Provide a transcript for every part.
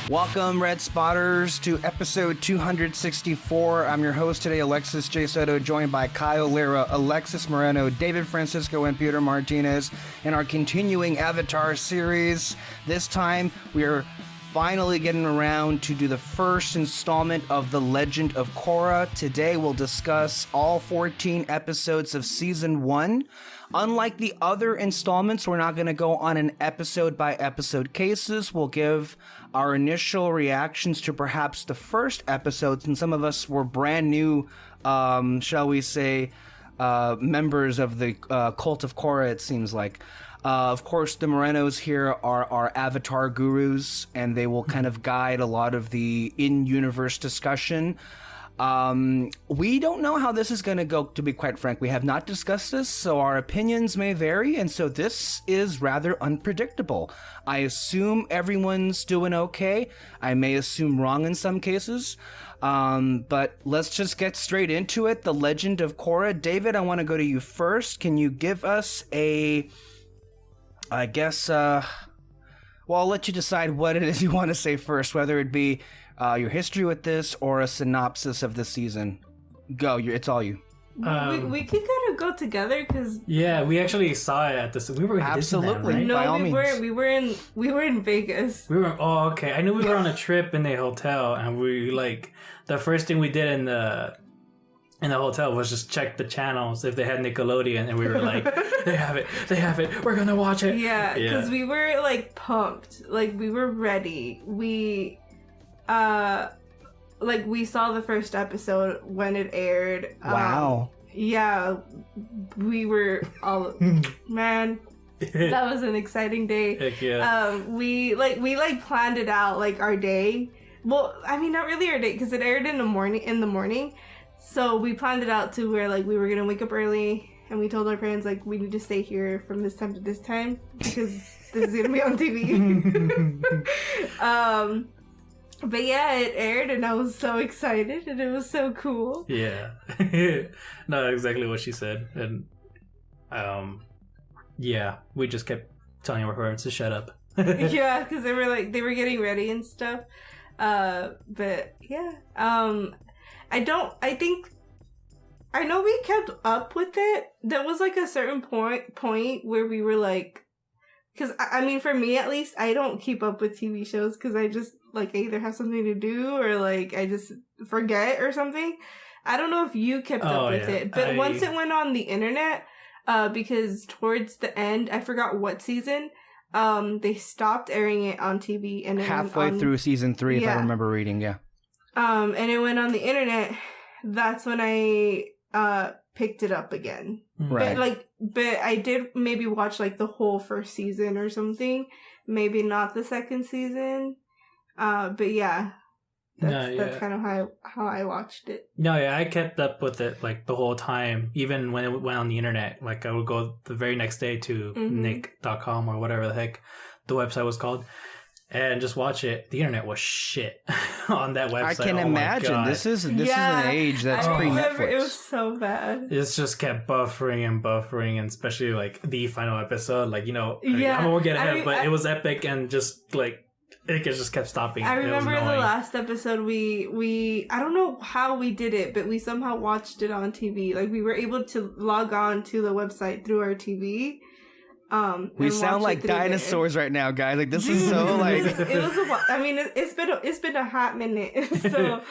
Welcome, Red Spotters, to episode 264. I'm your host today, Alexis J. Soto, joined by Kyle, Lira, Alexis Moreno, David Francisco, and Peter Martinez in our continuing Avatar series. This time, we are finally getting around to do the first installment of The Legend of Korra. Today, we'll discuss all 14 episodes of Season 1. Unlike the other installments, we're not going to go on an episode-by-episode cases. We'll give our initial reactions to perhaps the first episodes, and some of us were brand new, shall we say, members of the cult of Korra, it seems like. Of course, the Morenos here are our Avatar gurus, and they will kind of guide a lot of the in-universe discussion. We don't know how this is going to go, to be quite frank. We have not discussed this, so our opinions may vary, and so this is rather unpredictable. I assume everyone's doing okay. I may assume wrong in some cases. But let's just get straight into it. The Legend of Korra. David, I want to go to you first. Can you give us I'll let you decide what it is you want to say first, whether it be your history with this or a synopsis of the season. Go, it's all you. We could kind of go together because we actually saw it at this. We were in absolutely Disneyland, right? No, by all means. We were in Vegas. We were. Oh, okay. I knew we were on a trip in a hotel, and we the first thing we did in the hotel was just check the channels if they had Nickelodeon, and we were like, they have it, we're gonna watch it. Yeah, because we were pumped, we were ready. We we saw the first episode when it aired. Wow. Yeah, we were all man. That was an exciting day. Heck yeah. We planned it out our day. Well, I mean, not really our day because it aired in the morning. So we planned it out to where we were gonna wake up early, and we told our parents we need to stay here from this time to this time because this is gonna be on TV. But yeah, it aired, and I was so excited, and it was so cool. Yeah, no, exactly what she said, and we just kept telling our parents to shut up. Yeah, because they were getting ready and stuff. But yeah, I know we kept up with it. There was a certain point where we were because I mean, for me at least, I don't keep up with TV shows because I just either have something to do or I just forget or something. I don't know if you kept up with it, but once it went on the internet, because towards the end, I forgot what season, they stopped airing it on TV, and halfway through season 3, if I remember reading, yeah. And it went on the internet. That's when I picked it up again. Right. But I did maybe watch the whole first season or something. Maybe not the second season. But yeah. That's kind of how I watched it. No, yeah, I kept up with it the whole time, even when it went on the internet. I would go the very next day to nick.com or whatever the heck the website was called, and just watch it. The internet was shit on that website. I can imagine. This is an age that's pre-Netflix. It was so bad. It just kept buffering, and especially the final episode. I'm gonna get ahead, but it was epic, and just it just kept stopping. I remember the last episode we I don't know how we did it, but we somehow watched it on TV. We were able to log on to the website through our TV. We sound like dinosaurs right now, guys. This is so it was a while. I mean, it's been a hot minute. So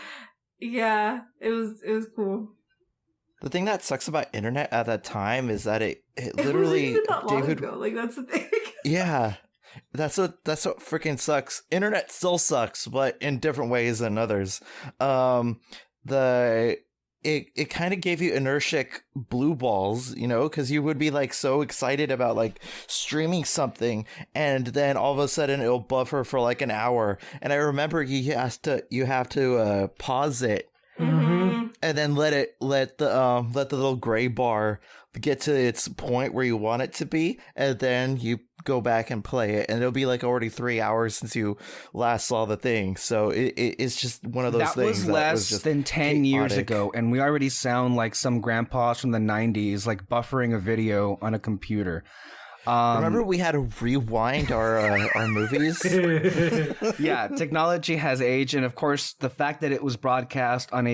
yeah, it was cool. The thing that sucks about internet at that time is that it literally wasn't even that long ago. That's the thing. Yeah. That's what freaking sucks. Internet still sucks, but in different ways than others. It kind of gave you inertic blue balls, because you would be so excited about streaming something, and then all of a sudden it'll buffer for an hour. And I remember you have to pause it, and then let the little gray bar get to its point where you want it to be, and then you go back and play it, and it'll be already 3 hours since you last saw the thing. So it's just one of those things that was less than 10 years ago, and we already sound like some grandpas from the 90s buffering a video on a computer. Remember we had to rewind our movies? Yeah, technology has aged, and of course, the fact that it was broadcast on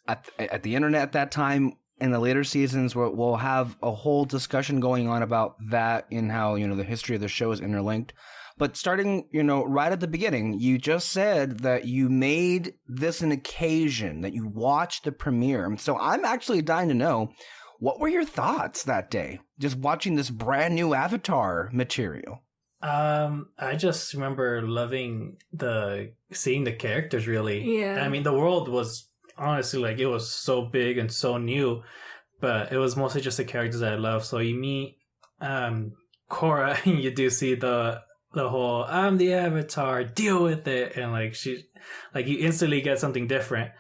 at the internet at that time. In the later seasons, we'll have a whole discussion going on about that and how, the history of the show is interlinked. But starting, right at the beginning, you just said that you made this an occasion, that you watched the premiere. So I'm actually dying to know, what were your thoughts that day, just watching this brand new Avatar material? I just remember loving seeing the characters, really. Yeah. I mean, the world was honestly, it was so big and so new, but it was mostly just the characters that I love. So you meet Korra, and you do see the whole "I'm the Avatar, deal with it," and she, you instantly get something different.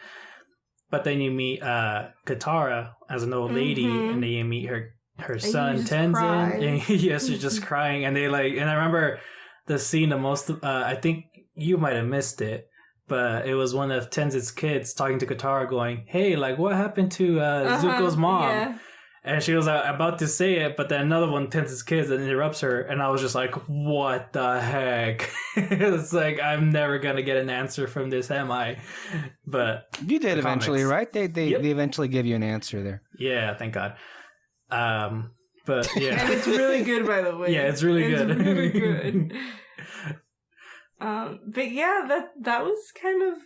But then you meet Katara as an old lady, and then you meet her son Tenzin, and yes, she's just crying, and and I remember the scene the most. I think you might have missed it. But it was one of Tenzin's kids talking to Katara going, "Hey, what happened to Zuko's mom?" Yeah. And she was about to say it, but then another one, Tenzin's kids, interrupts her. And I was just like, what the heck? It's I'm never going to get an answer from this, am I? But you did eventually, right? They eventually give you an answer there. Yeah, thank God. But yeah. And it's really good, by the way. Yeah, it's really good. It's really good. But yeah, that was kind of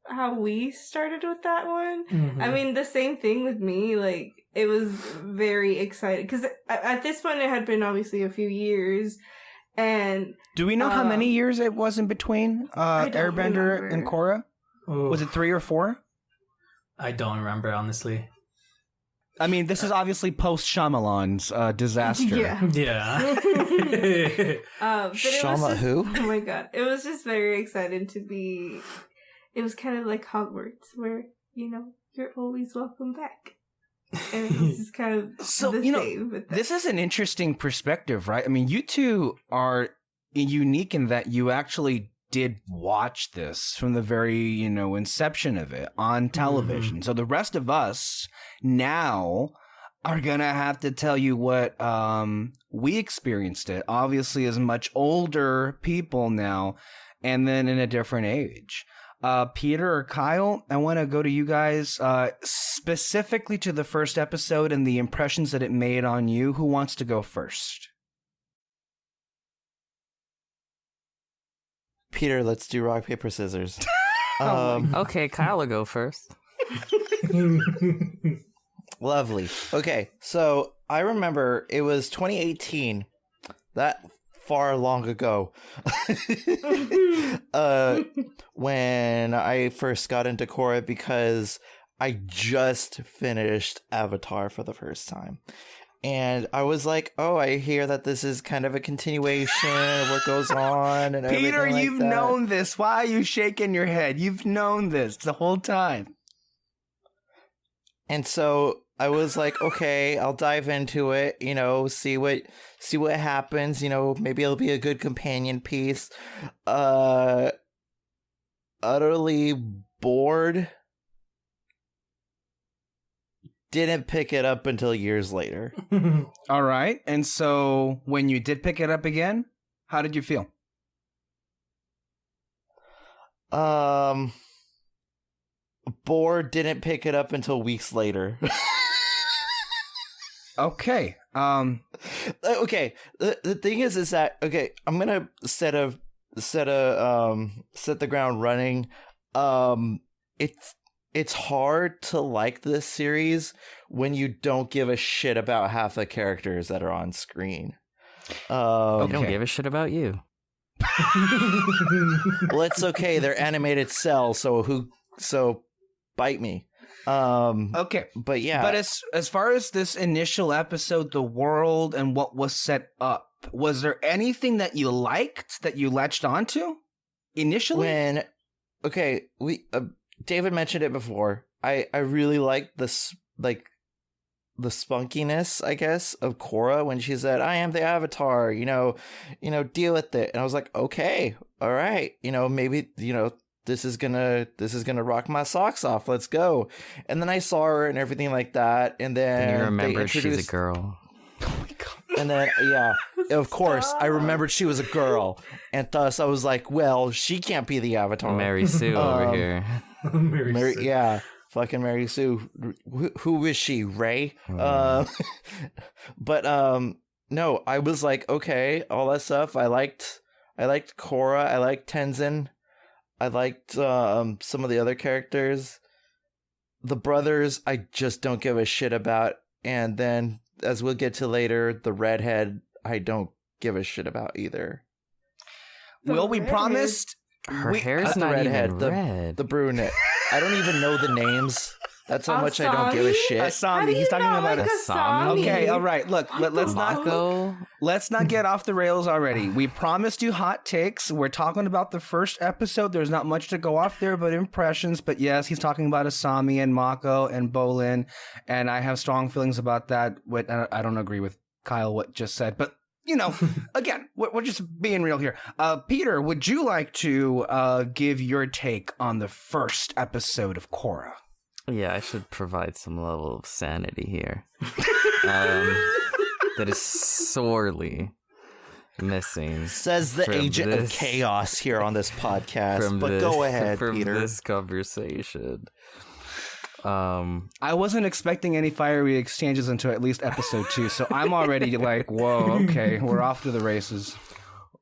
how we started with that one. Mm-hmm. I mean, the same thing with me. It was very exciting because at this point it had been obviously a few years. And do we know how many years it was in between Airbender remember. and Korra? Ooh. Was it 3 or 4? I don't remember, honestly. I mean, this is obviously post Shyamalan's disaster. Yeah. Shyamalan who? Oh my god. It was just very exciting to be... It was kind of like Hogwarts, where, you're always welcome back. And it was just kind of the same. With this is an interesting perspective, right? I mean, you two are unique in that you actually did watch this from the very, inception of it on television. Mm-hmm. So the rest of us now are going to have to tell you what we experienced it, obviously as much older people now, and then in a different age. Peter or Kyle, I want to go to you guys specifically to the first episode and the impressions that it made on you. Who wants to go first? Peter, let's do rock, paper, scissors. Okay, Kyle will go first. Lovely. Okay, so I remember it was 2018. That far long ago. When I first got into Korra because I just finished Avatar for the first time. And I was like, oh, I hear that this is kind of a continuation of what goes on and everything Peter, like you've that. known this. Why are you shaking your head? You've known this the whole time. And so I was like, okay, I'll dive into it, see what happens, maybe it'll be a good companion piece. Utterly bored. Didn't pick it up until years later. All right. And so when you did pick it up again, how did you feel? Bored, didn't pick it up until weeks later. Okay. Okay. The thing is that okay, I'm gonna set the ground running. It's hard to like this series when you don't give a shit about half the characters that are on screen. I don't give a shit about you. Well, it's okay. They're animated cells, so bite me. Okay. But yeah. But as far as this initial episode, the world and what was set up, was there anything that you liked that you latched onto initially? David mentioned it before. I really liked this, the spunkiness, I guess, of Korra when she said, "I am the Avatar," deal with it. And I was like, okay, all right, maybe, this is gonna rock my socks off. Let's go. And then I saw her and everything like that. And then you remember she's a girl. And then, yeah. of course, I remembered she was a girl, and thus I was like, well, she can't be the Avatar. Mary Sue over here. Mary Sue. Yeah, fucking Mary Sue. Who is she? Rey? But no, I was like, okay, all that stuff. I liked Korra. I liked Tenzin. I liked some of the other characters. The brothers, I just don't give a shit about. And then, as we'll get to later, the redhead, I don't give a shit about either. Well, we promised. Her hair's Not not the redhead, even red. the brunette. I don't even know the names. That's how much I don't give a Asami? shit. How Asami. do He's you talking not about like Asami? Okay, all right. Look, let's Mako. not get off the rails already. We promised you hot takes. We're talking about the first episode. There's not much to go off there but impressions. But yes, he's talking about Asami and Mako and Bolin, and I have strong feelings about that. I don't agree with Kyle what just said, but you know, again, we're just being real here. Peter, would you like to give your take on the first episode of Korra? Yeah, I should provide some level of sanity here. That is sorely missing. Says the from agent of this- chaos here on this podcast. From But this, go ahead, from Peter. this conversation. I wasn't expecting any fiery exchanges until at least episode 2, so I'm already like, whoa, okay, we're off to the races.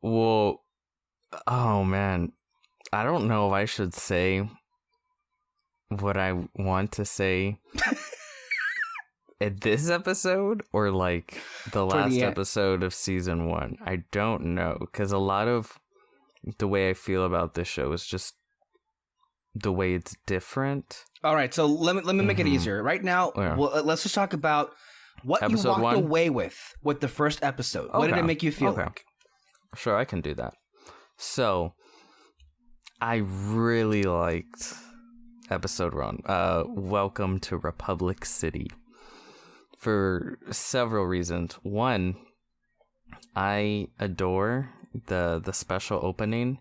Well, oh man, I don't know if I should say what I want to say at this episode or like the last episode of season 1. I don't know, because a lot of the way I feel about this show is just the way it's different. All right, so let me make it easier. Right now, Yeah. let's just talk about what Episode you walked 1? away with the first episode. What did Okay. it make you feel Okay. like? Sure, I can do that. So, I really liked episode 1, Welcome to Republic City, for several reasons. One, I adore the special opening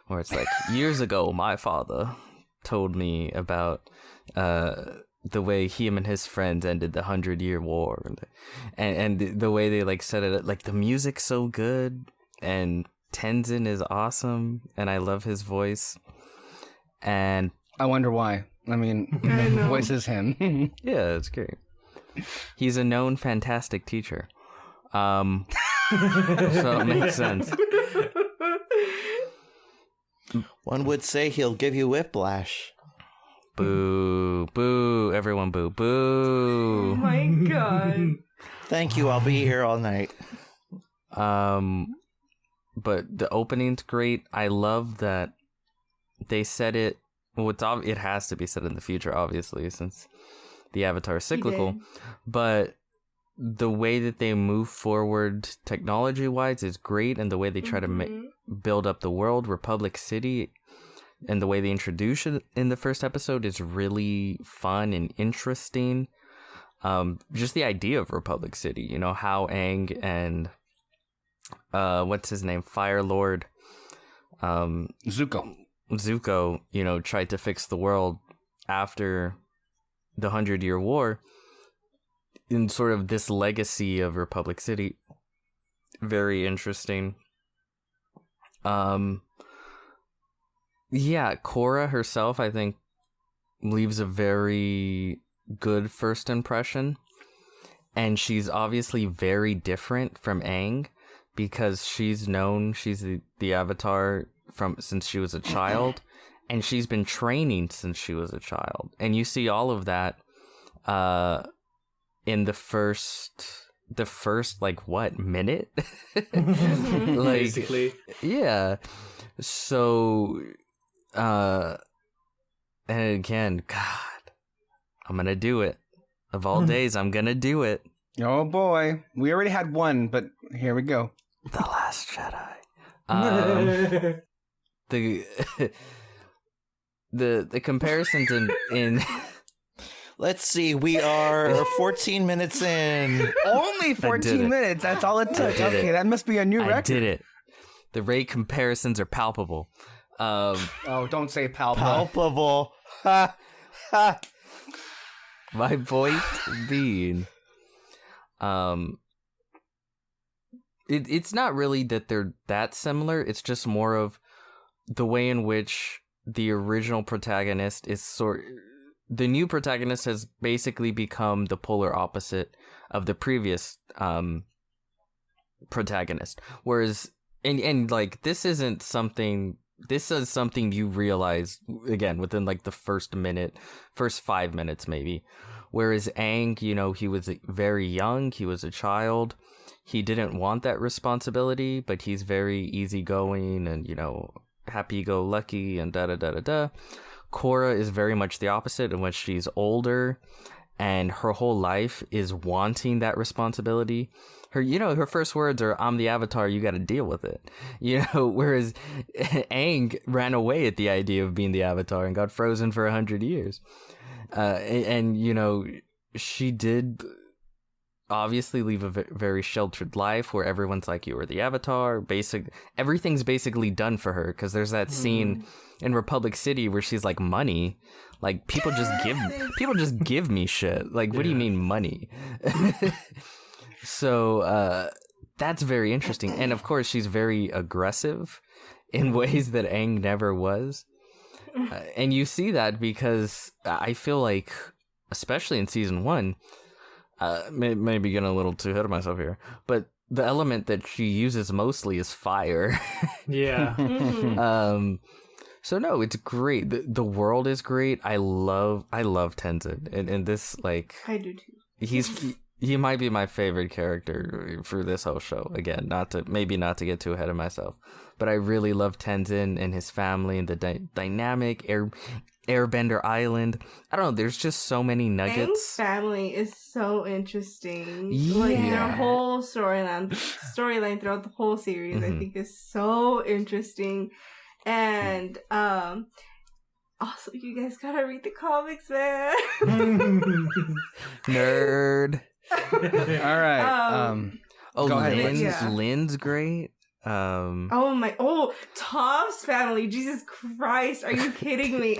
where it's like, years ago, my father told me about the way him and his friends ended the 100-Year War, and the way they like said it, like the music's so good, and Tenzin is awesome, and I love his voice, and I wonder why. I mean, I the know. voice is him. yeah, it's great. He's a known fantastic teacher, so it makes sense. One would say he'll give you whiplash. Boo, boo, everyone boo, Oh boo. my god. Thank you. I'll be here all night. But the opening's great. I love that they said it. Well, it has to be said in the future, obviously, since the Avatar is cyclical. did. But the way that they move forward technology-wise is great, and the way they try to build up the world, Republic City, and the way they introduce it in the first episode is really fun and interesting. Just the idea of Republic City, you know, how Aang and what's his name, Fire Lord, Zuko, you know, tried to fix the world after the 100-Year War, in sort of this legacy of Republic City. Very interesting. Yeah, Korra herself, I think, leaves a very good first impression. And she's obviously very different from Aang, because she's the Avatar since she was a child, and she's been training since she was a child. And you see all of that in the first like what minute? Like, Basically. yeah. So and again, God, I'm gonna do it. Of all days, I'm gonna do it. Oh boy, we already had one, but here we go. The Last Jedi. The comparisons in Let's see. We are 14 minutes in. Only 14 minutes. That's all it took. did Okay, it. that must be a new I record. did it. The rate comparisons are palpable. Oh, don't say palpable. Palpable. Ha, ha. My point being, it's not really that they're that similar. It's just more of the way in which the original protagonist is the new protagonist has basically become the polar opposite of the previous protagonist. Whereas, and like, this is something you realize, again, within like the first 5 minutes maybe. Whereas Aang, you know, he was very young, he was a child, he didn't want that responsibility, but he's very easygoing and, you know, happy-go-lucky and da-da-da-da-da. Korra is very much the opposite, in which she's older, and her whole life is wanting that responsibility. Her first words are, "I'm the Avatar, you gotta deal with it." You know, whereas Aang ran away at the idea of being the Avatar and got frozen for 100 years. And, you know, she did obviously leave a very sheltered life where everyone's like, you are the Avatar. Everything's basically done for her, because there's that scene in Republic City where she's like, money? Like, people just give me shit. Like, what do you mean money? So that's very interesting. And of course, she's very aggressive in ways that Aang never was. And you see that because I feel like, especially in season 1, maybe getting a little too ahead of myself here, but the element that she uses mostly is fire. Yeah. So no, it's great. The world is great. I love Tenzin, and this, like, I do too. He might be my favorite character for this whole show. Again, not to get too ahead of myself, but I really love Tenzin and his family and the dynamic Airbender Island. I don't know. There's just so many nuggets. Aang's family is so interesting. Yeah. Like, their whole storyline throughout the whole series, I think, is so interesting. And also, you guys gotta read the comics, man. Nerd. All right. Go ahead. Lynn's great. Tom's family. Jesus Christ, are you kidding me?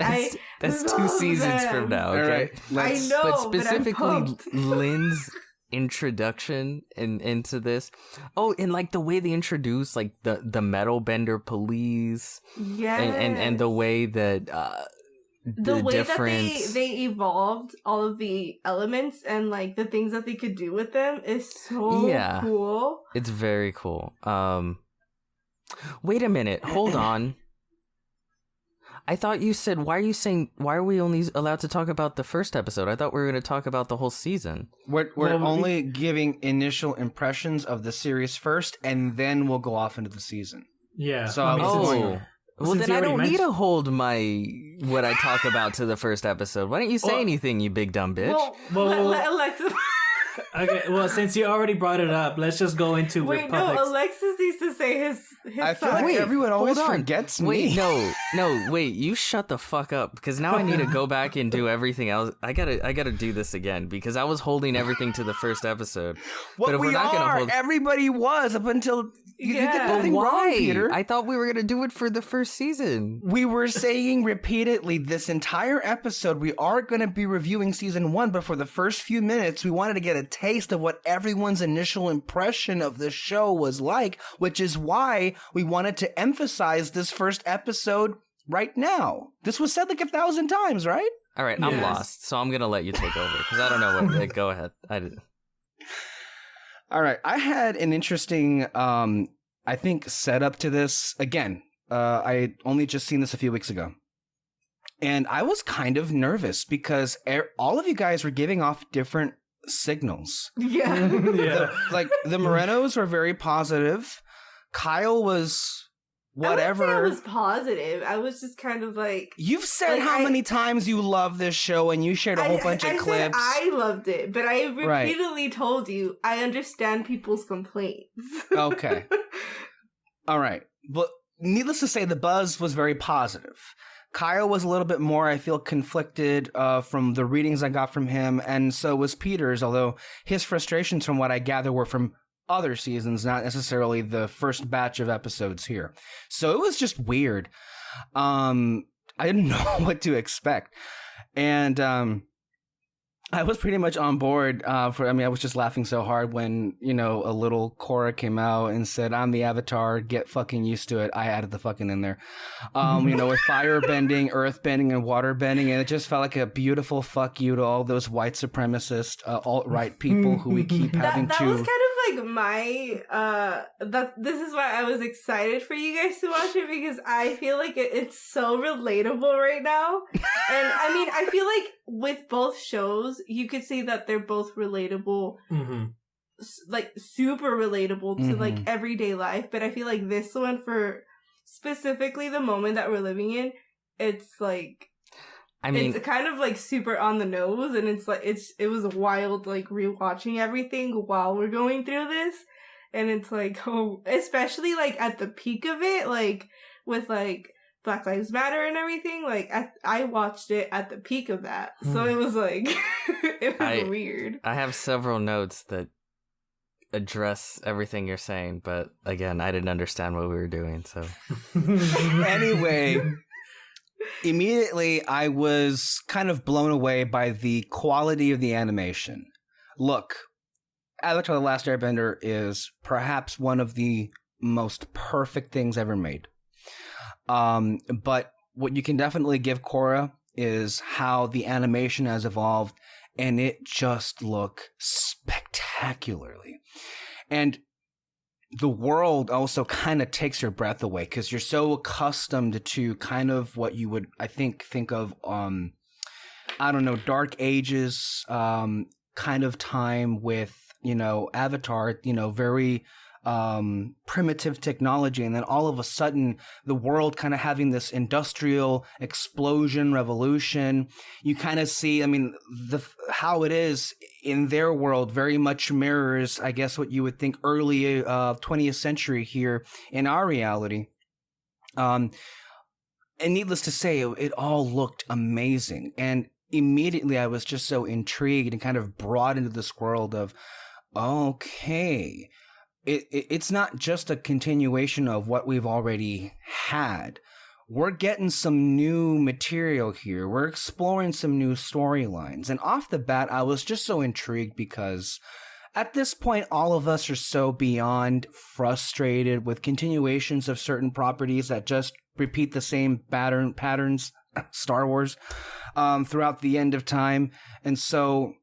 That's 2 seasons from now. Okay, I know, but specifically but Lynn's introduction into this. Oh, and like the way they introduce like the metal bender police. Yeah, and the way that the way that they evolved all of the elements and like the things that they could do with them is so cool. It's very cool. Wait a minute, hold on. I thought you said, why are we only allowed to talk about the first episode? I thought we were going to talk about the whole season. We're only giving initial impressions of the series first, and then we'll go off into the season. Yeah. So well, then I don't need to hold what I talk about to the first episode. Why don't you say anything, you big dumb bitch? Well, Alexis. Okay, well, since you already brought it up, let's just go into Republic's... No, Alexis needs to say his I feel like everyone always forgets me. Wait, you shut the fuck up, because now I need to go back and do everything else. I gotta do this again, because I was holding everything to the first episode. Everybody was up until you did nothing wrong, Peter. I thought we were gonna do it for the first season. We were saying repeatedly this entire episode we are gonna be reviewing season 1, but for the first few minutes we wanted to get a taste of what everyone's initial impression of the show was like, which is why we wanted to emphasize this first episode right now. This was said like 1,000 times, right? All right, I'm lost, so I'm gonna let you take over because I don't know what. Go ahead. All right, I had an interesting, I think, setup to this. Again, I only just seen this a few weeks ago. And I was kind of nervous because all of you guys were giving off different signals. Yeah. The Morenos were very positive. Kyle was whatever. I was positive. I was just kind of like... You've said how many times you love this show, and you shared a whole bunch of clips. I loved it, but I repeatedly told you I understand people's complaints. Okay. All right. But needless to say, the buzz was very positive. Kyle was a little bit more, I feel, conflicted from the readings I got from him, and so was Peter's, although his frustrations, from what I gather, were from other seasons, not necessarily the first batch of episodes here. So it was just weird. I didn't know what to expect. And I was pretty much on board I was just laughing so hard when, a little Korra came out and said, I'm the Avatar, get fucking used to it. I added the fucking in there. With fire bending, earth bending, and water bending. And it just felt like a beautiful fuck you to all those white supremacist, alt-right people who we keep having that to... was kind of like my, this is why I was excited for you guys to watch it, because I feel like it's so relatable right now. And I mean, I feel like with both shows, you could say that they're both relatable, like super relatable to like everyday life. But I feel like this one, for specifically the moment that we're living in, it's like, it's kind of like super on the nose, and it's like it was wild, like rewatching everything while we're going through this, and it's like, oh, especially like at the peak of it, like with like Black Lives Matter and everything, like I watched it at the peak of that, so it was like it was weird. I have several notes that address everything you're saying, but again, I didn't understand what we were doing, so Anyway, immediately I was kind of blown away by the quality of the animation. Look, Avatar: The Last Airbender is perhaps one of the most perfect things ever made. But what you can definitely give Korra is how the animation has evolved, and it just look spectacularly. And the world also kind of takes your breath away, because you're so accustomed to kind of what you would, I think of, Dark Ages, kind of time with, Avatar, very primitive technology, and then all of a sudden the world kind of having this industrial explosion revolution. You kind of see, how it is in their world very much mirrors, I guess, what you would think early 20th century here in our reality. And needless to say, it all looked amazing, and immediately I was just so intrigued and kind of brought into this world of, okay, it's not just a continuation of what we've already had. We're getting some new material here. We're exploring some new storylines. And off the bat, I was just so intrigued because at this point, all of us are so beyond frustrated with continuations of certain properties that just repeat the same patterns, Star Wars, throughout the end of time. And so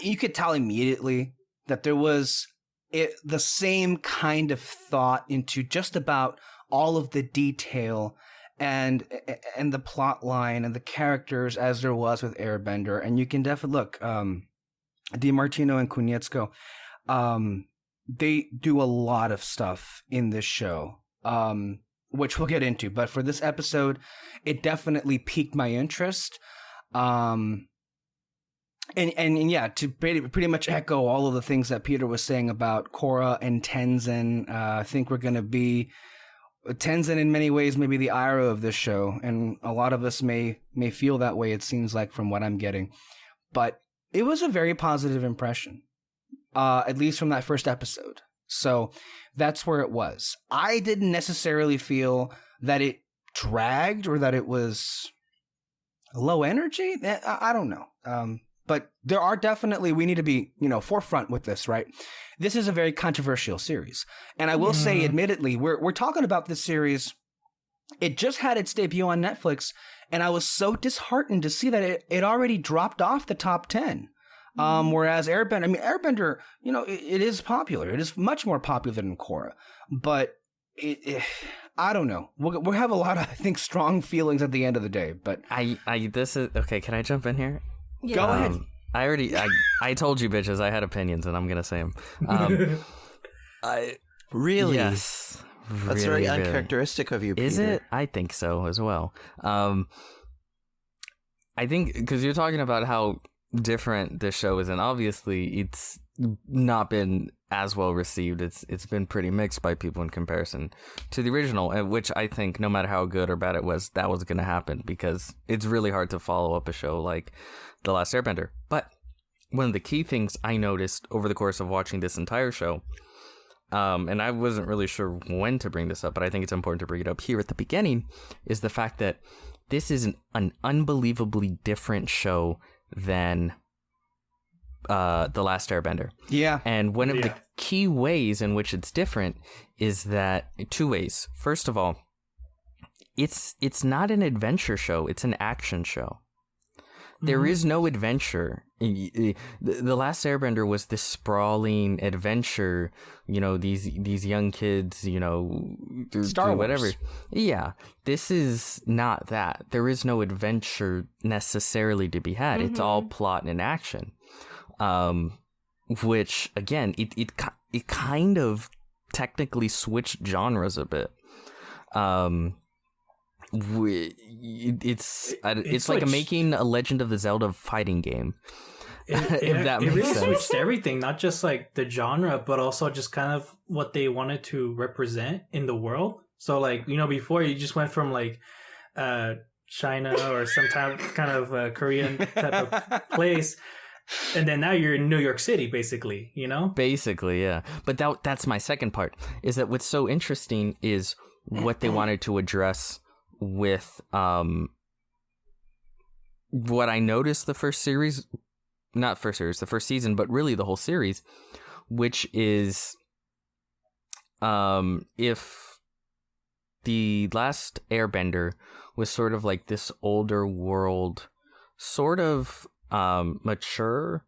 you could tell immediately that there was the same kind of thought into just about all of the detail and the plot line and the characters as there was with Airbender. And you can definitely look, DiMartino and Konietzko, they do a lot of stuff in this show, which we'll get into. But for this episode, it definitely piqued my interest. And yeah, to pretty much echo all of the things that Peter was saying about Korra and Tenzin, I think we're going to be Tenzin in many ways, maybe the Iroh of this show, and a lot of us may feel that way. It seems like from what I'm getting, but it was a very positive impression, at least from that first episode. So that's where it was. I didn't necessarily feel that it dragged or that it was low energy. I don't know. But there are definitely, we need to be, forefront with this, right? This is a very controversial series. And I will say, admittedly, we're talking about this series. It just had its debut on Netflix, and I was so disheartened to see that it already dropped off the top 10. Whereas Airbender, it is popular. It is much more popular than Korra. But I don't know. We'll have a lot of, I think, strong feelings at the end of the day. But okay, can I jump in here? Yeah. Go ahead. I told you bitches I had opinions, and I'm gonna say them. Really? Yes. That's really, very uncharacteristic of you, Peter. Is it? I think so as well. I think because you're talking about how different this show is, and obviously it's not been as well received. It's been pretty mixed by people in comparison to the original, which I think no matter how good or bad it was, that was going to happen because it's really hard to follow up a show like The Last Airbender. But one of the key things I noticed over the course of watching this entire show, and I wasn't really sure when to bring this up, but I think it's important to bring it up here at the beginning, is the fact that this is an unbelievably different show than The Last Airbender. Yeah. And one of the key ways in which it's different is that 2 ways. First of all, it's not an adventure show, it's an action show. There is no adventure. The Last Airbender was this sprawling adventure, these young kids, through Star Wars. Whatever. Yeah, this is not that. There is no adventure necessarily to be had. It's all plot and action. Which again, it kind of technically switched genres a bit. It's like making a Legend of the Zelda fighting game. If that makes really sense. switched everything, not just like the genre, but also just kind of what they wanted to represent in the world. So like, before you just went from like China or some kind of Korean type of place, and then now you're in New York City, basically, Basically, yeah. But that's my second part, is that what's so interesting is what they wanted to address with what I noticed the first season, but really the whole series, which is if the Last Airbender was sort of like this older world, sort of mature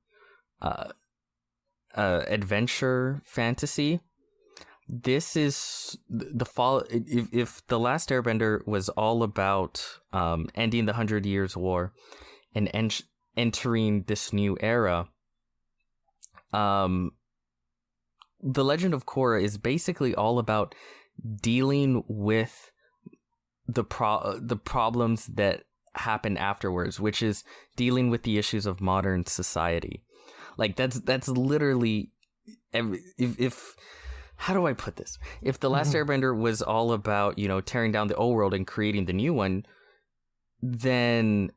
adventure fantasy. This is the fall. If The Last Airbender was all about ending the 100 Years' War and entering this new era, The Legend of Korra is basically all about dealing with the problems that happen afterwards, which is dealing with the issues of modern society. Like that's literally if how do I put this? If The Last Airbender was all about, tearing down the old world and creating the new one, then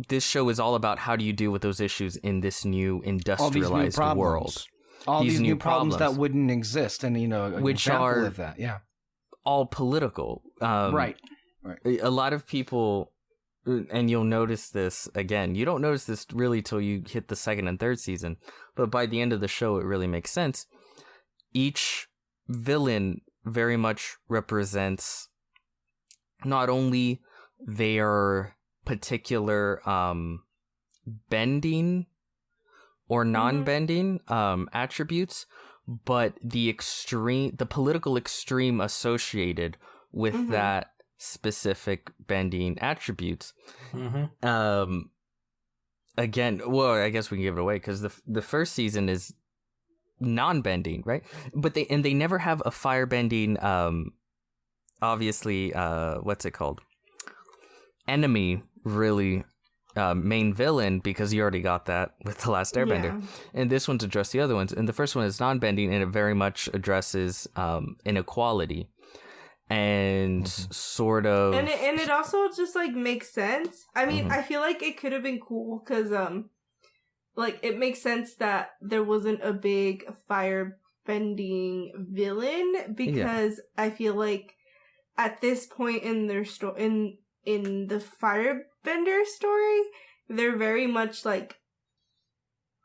this show is all about how do you deal with those issues in this new industrialized world. All these new problems that wouldn't exist, and which are of that, yeah, all political. Right. A lot of people, and you'll notice this again. You don't notice this really till you hit the 2nd and 3rd season, but by the end of the show, it really makes sense. Each villain very much represents not only their particular bending or non-bending attributes, but the political extreme associated with that specific bending attributes. Again, well, I guess we can give it away because the first season is non-bending, right? But they never have a fire bending obviously what's it called, enemy, really, main villain, because you already got that with The Last Airbender. And this one's addressed the other ones, and the first one is non-bending, and it very much addresses inequality and sort of, and it also just like makes sense. I mean, I feel like it could have been cool because like, it makes sense that there wasn't a big fire-bending villain, because I feel like at this point in their in the Firebender story, they're very much like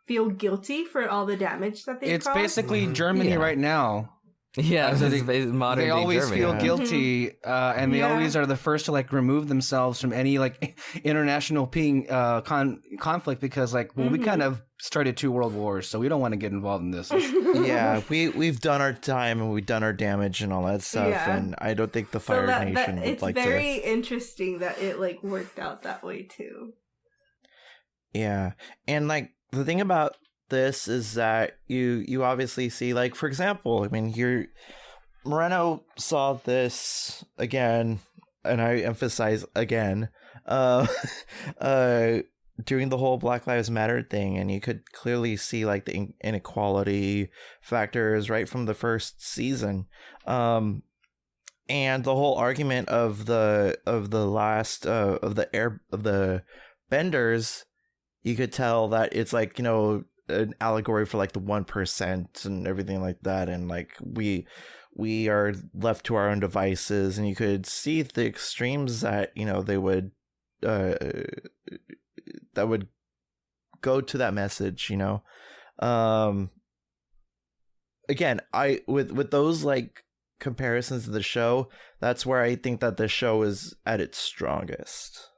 feel guilty for all the damage that they caused. It's basically Germany right now. Yeah, they always feel guilty, and they always are the first to like remove themselves from any like international conflict, because like, well, we kind of started 2 world wars, so we don't want to get involved in this. Yeah, we've done our time and we've done our damage and all that stuff, and I don't think the Fire Nation would like to. It's very interesting that it like worked out that way too. Yeah, and like the thing about this is that you obviously see, like, for example, I mean, Moreno saw this again, and I emphasize again, during the whole Black Lives Matter thing, and you could clearly see like the inequality factors right from the first season, and the whole argument of the benders, you could tell that it's like, an allegory for like the 1% and everything like that, and like we are left to our own devices, and you could see the extremes that they would go to that message, you know. Again, I with those like comparisons to the show, that's where I think that the show is at its strongest.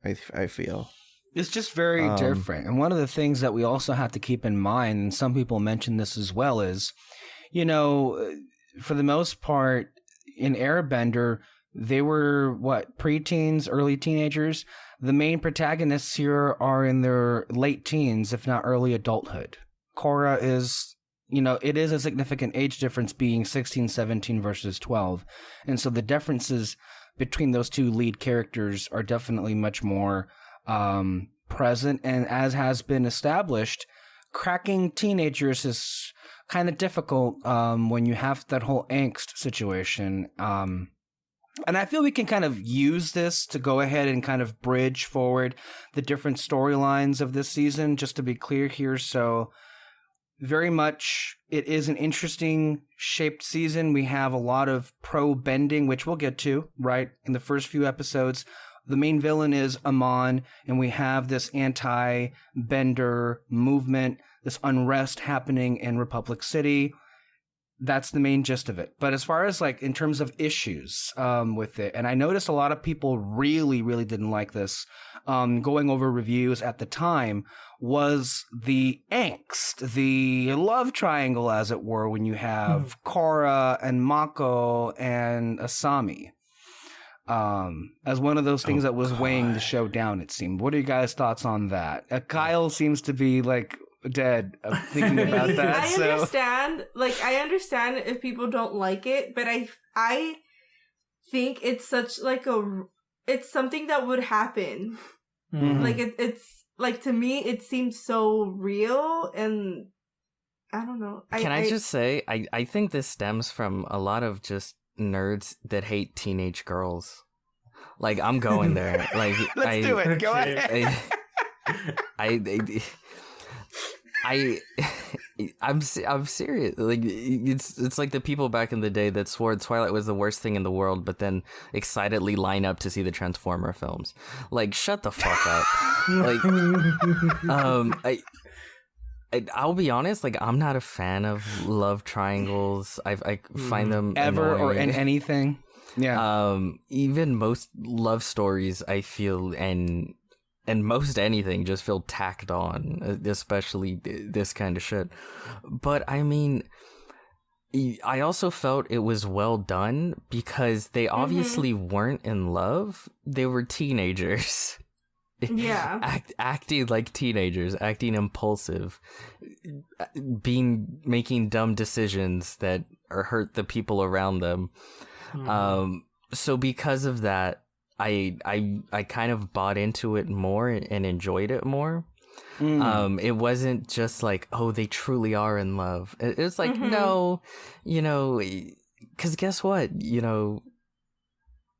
I feel it's just very different. And one of the things that we also have to keep in mind, and some people mention this as well, is, you know, for the most part in Airbender, they were preteens, early teenagers. The main protagonists here are in their late teens, if not early adulthood. Korra is, you know, it is a significant age difference being 16, 17 versus 12. And so the differences between those two lead characters are definitely much more present. And as has been established, cracking teenagers is kind of difficult when you have that whole angst situation. And I feel we can kind of use this to go ahead and kind of bridge forward the different storylines of this season, just to be clear here. So very much it is an interesting shaped season. We have a lot of pro-bending, which we'll get to, right? In the first few episodes, the main villain is Amon, and we have this anti-bender movement, this unrest happening in Republic City. That's the main gist of it. But as far as like in terms of issues with it, and I noticed a lot of people really, really didn't like this, going over reviews at the time, was the angst, the love triangle, as it were, when you have Korra and Mako and Asami. As one of those things that was weighing the show down, it seemed. What are you guys' thoughts on that? Kyle seems to be like dead of thinking about that. I understand if people don't like it, but I think it's such like it's something that would happen. Mm-hmm. Like it's like, to me it seems so real, and I don't know. Can I just say I think this stems from a lot of just nerds that hate teenage girls. Like, I'm going there. Like, let's do it. Go ahead. I'm serious. Like, it's like the people back in the day that swore Twilight was the worst thing in the world, but then excitedly line up to see the Transformer films. Like, shut the fuck up. Like, I'll be honest. Like, I'm not a fan of love triangles. I find them ever annoying. Or in anything. Yeah. Even most love stories, I feel, and most anything just feel tacked on, especially this kind of shit. But I mean, I also felt it was well done because they obviously weren't in love. They were teenagers. Yeah. Acting like teenagers, acting impulsive, making dumb decisions that hurt the people around them. So because of that, I kind of bought into it more and enjoyed it more. It wasn't just like, oh, they truly are in love. It was like, no, you know, because guess what? You know,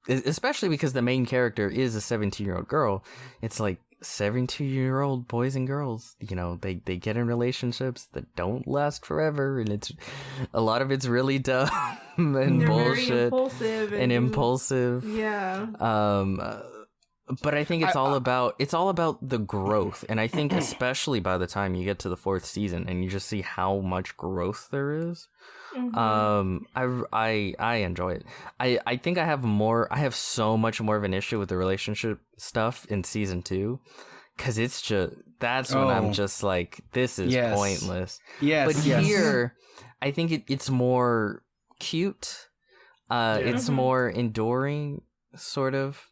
especially because the main character is a 17-year-old girl. It's like 17-year-old boys and girls, you know, they get in relationships that don't last forever, and it's a lot of it's really dumb and bullshit and impulsive. Yeah. But I think it's all about the growth, and I think especially by the time you get to the 4th season and you just see how much growth there is. I enjoy it. I think I have so much more of an issue with the relationship stuff in season 2, because it's just when I'm just like, this is pointless. But here I think it's more cute. It's more enduring, sort of.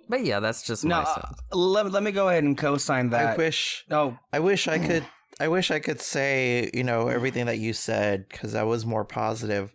But yeah, that's just my sense. Let me go ahead and co-sign that. I wish I could say, you know, everything that you said, because I was more positive.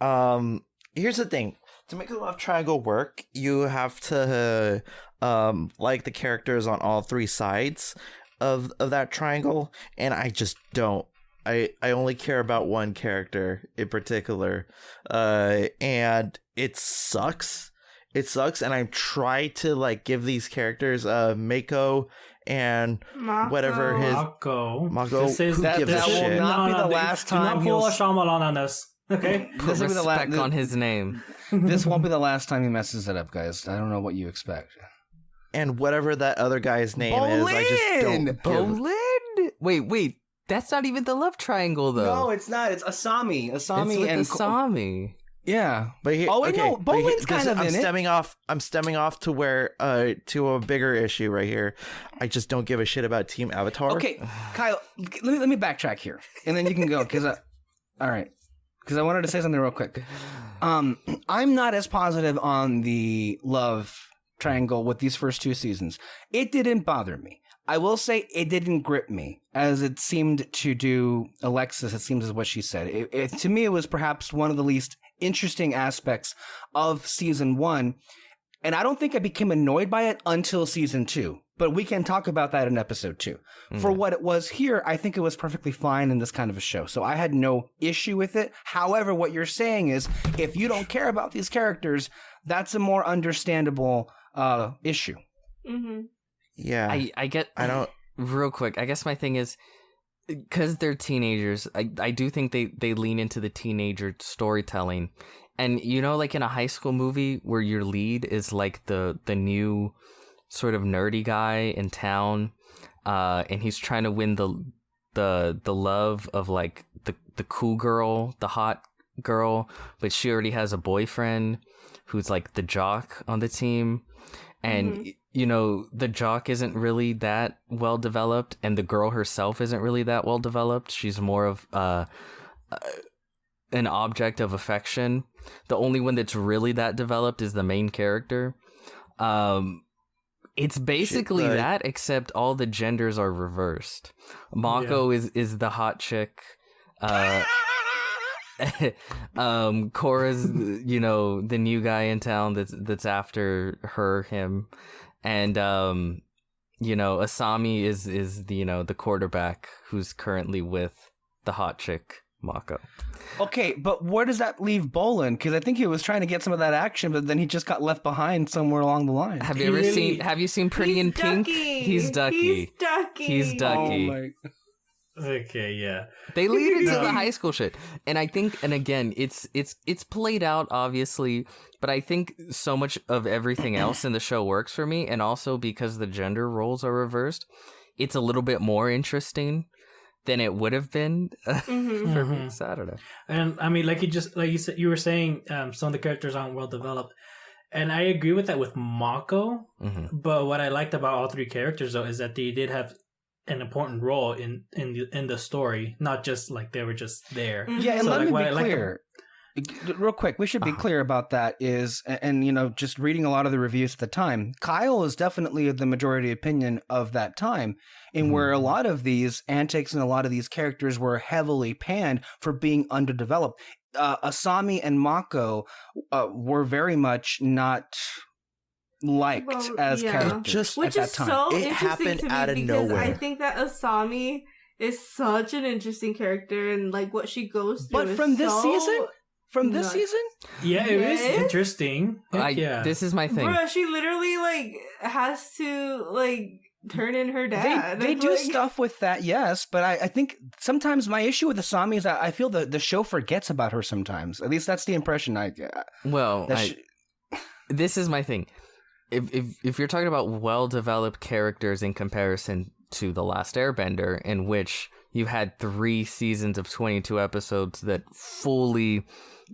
Here's the thing. To make a love triangle work, you have to like the characters on all 3 sides of that triangle, and I just don't. I only care about one character in particular, and it sucks. It sucks, and I try to like give these characters Mako and whatever his Mako. That will not be the last time. Do not pull a Shyamalan on this. Okay, put respect on his name. This won't be the last time he messes it up, guys. I don't know what you expect. and whatever that other guy's name is. I just don't give. Bolin? Wait. That's not even the love triangle, though. No, it's not. It's Asami. It's with Asami. Yeah. But here, wait, no, Bolin's kind of in it. I'm stemming off to where to a bigger issue right here. I just don't give a shit about Team Avatar. Okay, Kyle, let me backtrack here, and then you can go because all right, because I wanted to say something real quick. I'm not as positive on the love triangle with these first 2 seasons. It didn't bother me. I will say it didn't grip me as it seemed to do Alexis. It seems as what she said. To me, it was perhaps one of the least interesting aspects of season 1. And I don't think I became annoyed by it until season 2. But we can talk about that in episode 2. For what it was here, I think it was perfectly fine in this kind of a show. So I had no issue with it. However, what you're saying is if you don't care about these characters, that's a more understandable issue. Mm-hmm. Yeah. I don't. Real quick, I guess my thing is, because they're teenagers, I do think they lean into the teenager storytelling. And, like in a high school movie where your lead is like the new sort of nerdy guy in town, and he's trying to win the love of like the cool girl, the hot girl, but she already has a boyfriend who's like the jock on the team. And, the jock isn't really that well developed, and the girl herself isn't really that well developed. She's more of an object of affection. The only one that's really that developed is the main character. It's basically that, except all the genders are reversed. Mako is the hot chick. Korra's, the new guy in town that's after him. And, Asami is the quarterback who's currently with the hot chick, Mako. Okay, but where does that leave Bolin? Because I think he was trying to get some of that action, but then he just got left behind somewhere along the line. Have you seen Pretty in Pink? He's Ducky. He's Ducky. Oh my... Okay, yeah. They lead into the high school shit. And I think, and again, it's played out, obviously, but I think so much of everything else in the show works for me, and also because the gender roles are reversed, it's a little bit more interesting than it would have been for me Saturday. And I mean, like you said, you were saying some of the characters aren't well developed. And I agree with that with Mako. But what I liked about all 3 characters, though, is that they did have an important role in the story, not just like they were just there. Yeah, and so, let like, me be clear. Real quick, we should be clear about that and just reading a lot of the reviews at the time, Kyle is definitely the majority opinion of that time, in where a lot of these antics and a lot of these characters were heavily panned for being underdeveloped. Asami and Mako were very much not liked as characters which at is that time. so It interesting happened to me out of because nowhere. I think that Asami is such an interesting character, and like what she goes through. But from this season? From this nuts. season? Yeah, it is interesting. This is my thing. Bruh, she literally like has to like turn in her dad. They do like... stuff with that, yes, but I think sometimes my issue with Asami is that I feel the show forgets about her sometimes. At least that's the impression I get. Well, this is my thing. If you're talking about well-developed characters in comparison to The Last Airbender, in which you had 3 seasons of 22 episodes that fully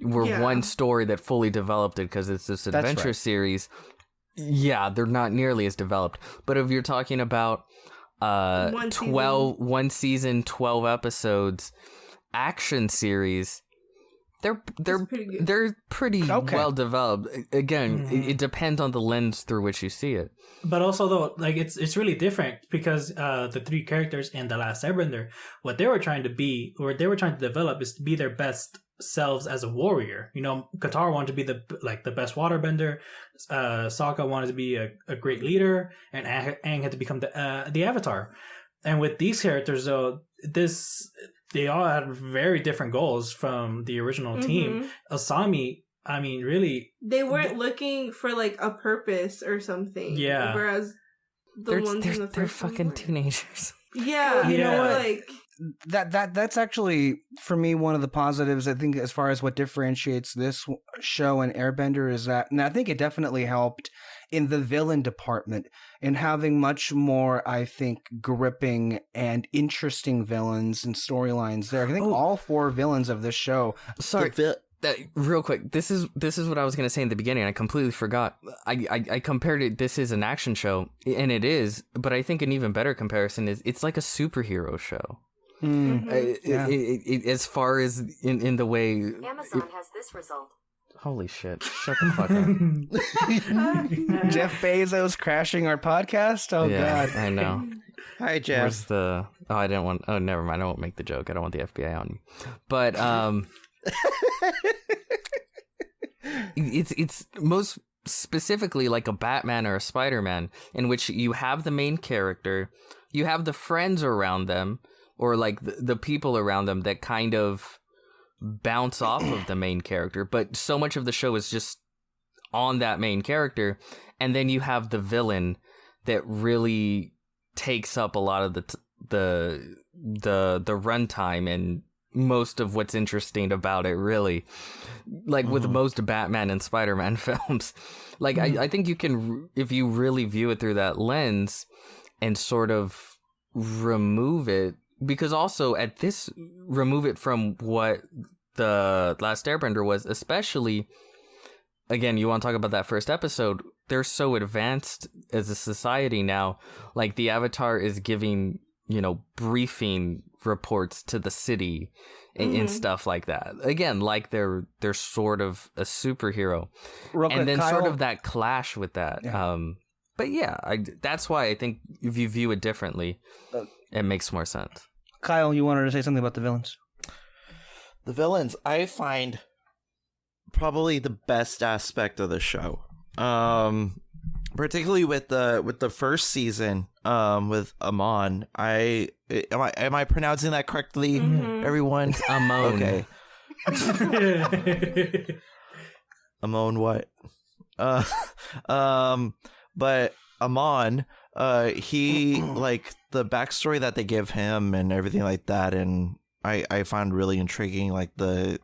were one story that fully developed it because it's this adventure series, they're not nearly as developed. But if you're talking about one season, 12 episodes, action series, they're pretty well developed. Again, it depends on the lens through which you see it. But also, though, like it's really different because the 3 characters in The Last Airbender, what they were trying to be, or they were trying to develop, is to be their best selves as a warrior. Katara wanted to be the best waterbender. Sokka wanted to be a great leader, and Aang had to become the Avatar. And with these characters, though, they all had very different goals from the original team. Asami, I mean, really, they weren't looking for like a purpose or something. Yeah. Whereas the ones in the they're first fucking one teenagers. Yeah. You know what? Like That's actually for me one of the positives. I think as far as what differentiates this show and Airbender is that, and I think it definitely helped in the villain department and having much more, I think, gripping and interesting villains and storylines there. I think all 4 villains of this show. Sorry, real quick. This is what I was gonna say in the beginning. I completely forgot. I compared it. This is an action show, and it is. But I think an even better comparison is it's like a superhero show. As far as in the way Amazon has this result. Holy shit! Shut the fuck up. Jeff Bezos crashing our podcast. Oh God, I know. Hi, Jeff. Where's the? Oh, I didn't want. Oh, never mind. I won't make the joke. I don't want the FBI on me. But it's most specifically like a Batman or a Spider-Man, in which you have the main character, you have the friends around them, or like the people around them that kind of bounce off of the main character, but so much of the show is just on that main character, and then you have the villain that really takes up a lot of the runtime and most of what's interesting about it, really. Like with most Batman and Spider-Man films, like I think you can, if you really view it through that lens and sort of remove it, because also remove it from what the Last Airbender was, especially, again, you want to talk about that first episode, they're so advanced as a society now, like the Avatar is giving, briefing reports to the city and stuff like that. Again, like they're sort of a superhero. Real quick, and then Kyle, sort of that clash with that. Yeah. But yeah, that's why I think if you view it differently, it makes more sense. Kyle, you wanted to say something about the villains? The villains, I find probably the best aspect of the show. Particularly with the first season, with Amon. Am I pronouncing that correctly, everyone? It's Amon. Okay. Amon what? But Amon, he, like, the backstory that they give him and everything like that, and I found really intriguing, like the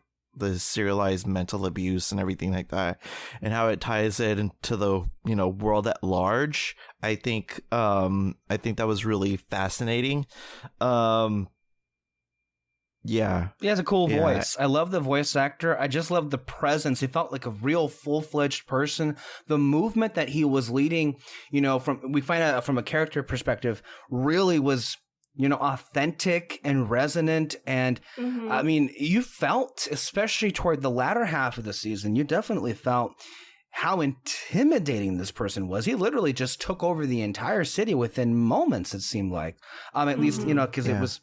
serialized mental abuse and everything like that, and how it ties it into the world at large. I think that was really fascinating. Yeah. He has a cool voice. I love the voice actor. I just love the presence. He felt like a real full-fledged person. The movement that he was leading, we find out from a character perspective, really was, authentic and resonant. And I mean, you felt, especially toward the latter half of the season, you definitely felt how intimidating this person was. He literally just took over the entire city within moments, it seemed like. At least, because it was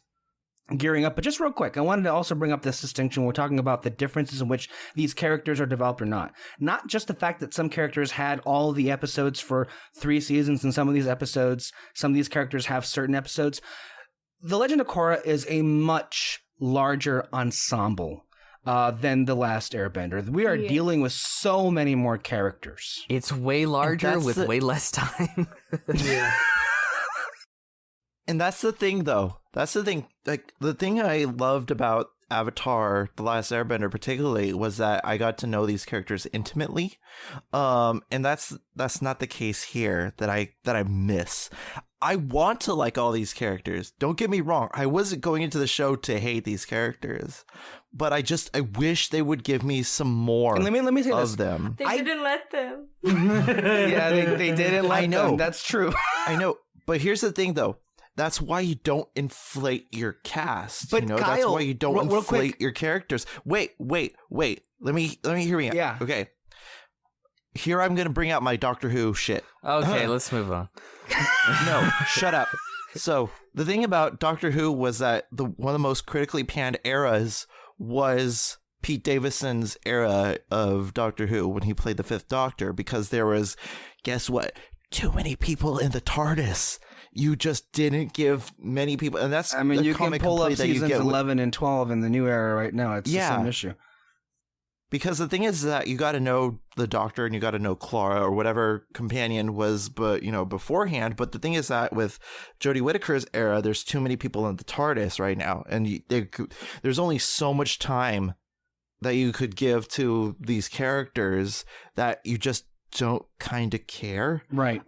gearing up. But just real quick, I wanted to also bring up this distinction. We're talking about the differences in which these characters are developed or not. Not just the fact that some characters had all the episodes for 3 seasons, and some of these characters have certain episodes. The Legend of Korra is a much larger ensemble than The Last Airbender. We are dealing with so many more characters. It's way larger with way less time. Yeah. And that's the thing, though. That's the thing. Like, the thing I loved about Avatar, The Last Airbender particularly, was that I got to know these characters intimately. And that's not the case here that I miss. I want to like all these characters. Don't get me wrong. I wasn't going into the show to hate these characters, but I wish they would give me some more and let me say of them. They didn't let them. Yeah, they didn't let them. That's true. I know. But here's the thing, though. That's why you don't inflate your cast. But Kyle, that's why you don't inflate your characters. Wait. Let me hear me out. Yeah. Okay. Here I'm going to bring out my Doctor Who shit. Okay, let's move on. No, shut up. So the thing about Doctor Who was that one of the most critically panned eras was Pete Davidson's era of Doctor Who when he played the Fifth Doctor, because there was, guess what? Too many people in the TARDIS. You just didn't give many people, and that's you can pull up seasons 11 and 12 in the new era right now. It's the same issue. Because the thing is that you got to know the Doctor and you got to know Clara or whatever companion was, beforehand. But the thing is that with Jodie Whittaker's era, there's too many people in the TARDIS right now, and there's only so much time that you could give to these characters that you just don't kind of care. Right.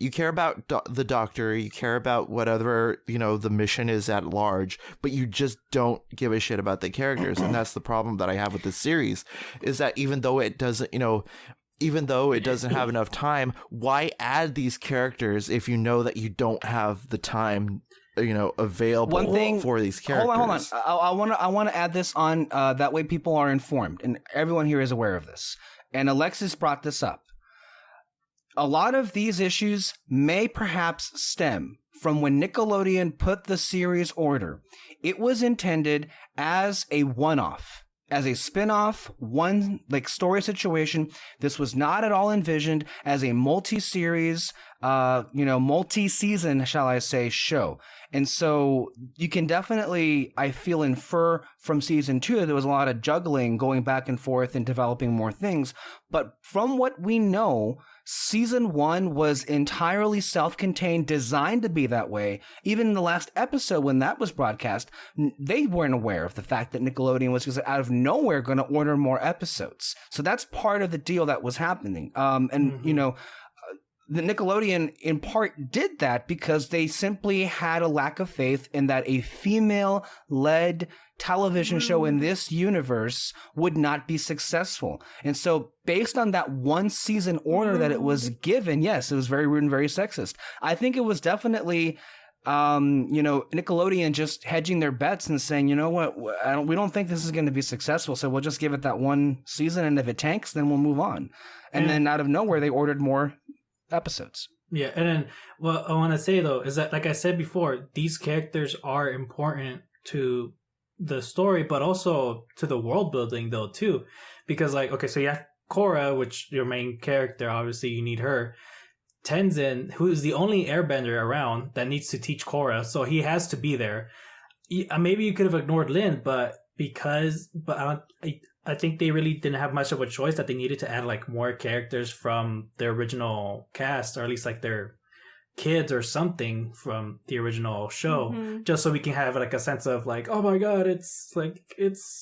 You care about the Doctor, you care about whatever, the mission is at large, but you just don't give a shit about the characters. And that's the problem that I have with this series, is that even though it doesn't have enough time, why add these characters if you know that you don't have the time available for these characters? Hold on. I want to add this on. That way people are informed and everyone here is aware of this. And Alexis brought this up. A lot of these issues may perhaps stem from when Nickelodeon put the series order. It was intended as a one-off, as a spin-off, one story situation. This was not at all envisioned as a multi-series, multi-season, shall I say, show. And so you can definitely, I feel, infer from season 2 there was a lot of juggling, going back and forth and developing more things. But from what we know, season 1 was entirely self-contained, designed to be that way. Even in the last episode, when that was broadcast, they weren't aware of the fact that Nickelodeon was just out of nowhere going to order more episodes. So that's part of the deal that was happening. The Nickelodeon in part did that because they simply had a lack of faith in that a female-led television show in this universe would not be successful. And so based on that one season order that it was given, yes, it was very rude and very sexist. I think it was definitely Nickelodeon just hedging their bets and saying, you know what, we don't think this is going to be successful, so we'll just give it that one season, and if it tanks, then we'll move on. And then out of nowhere, they ordered more episodes. Yeah, and then what I want to say though is that, like I said before, these characters are important to the story, but also to the world building though too, because so you have Korra, which your main character, obviously you need her. Tenzin, who is the only airbender around that needs to teach Korra, so he has to be there. Maybe you could have ignored Lin, but I think they really didn't have much of a choice, that they needed to add more characters from the original cast, or at least their kids or something from the original show, just so we can have a sense of oh my god, it's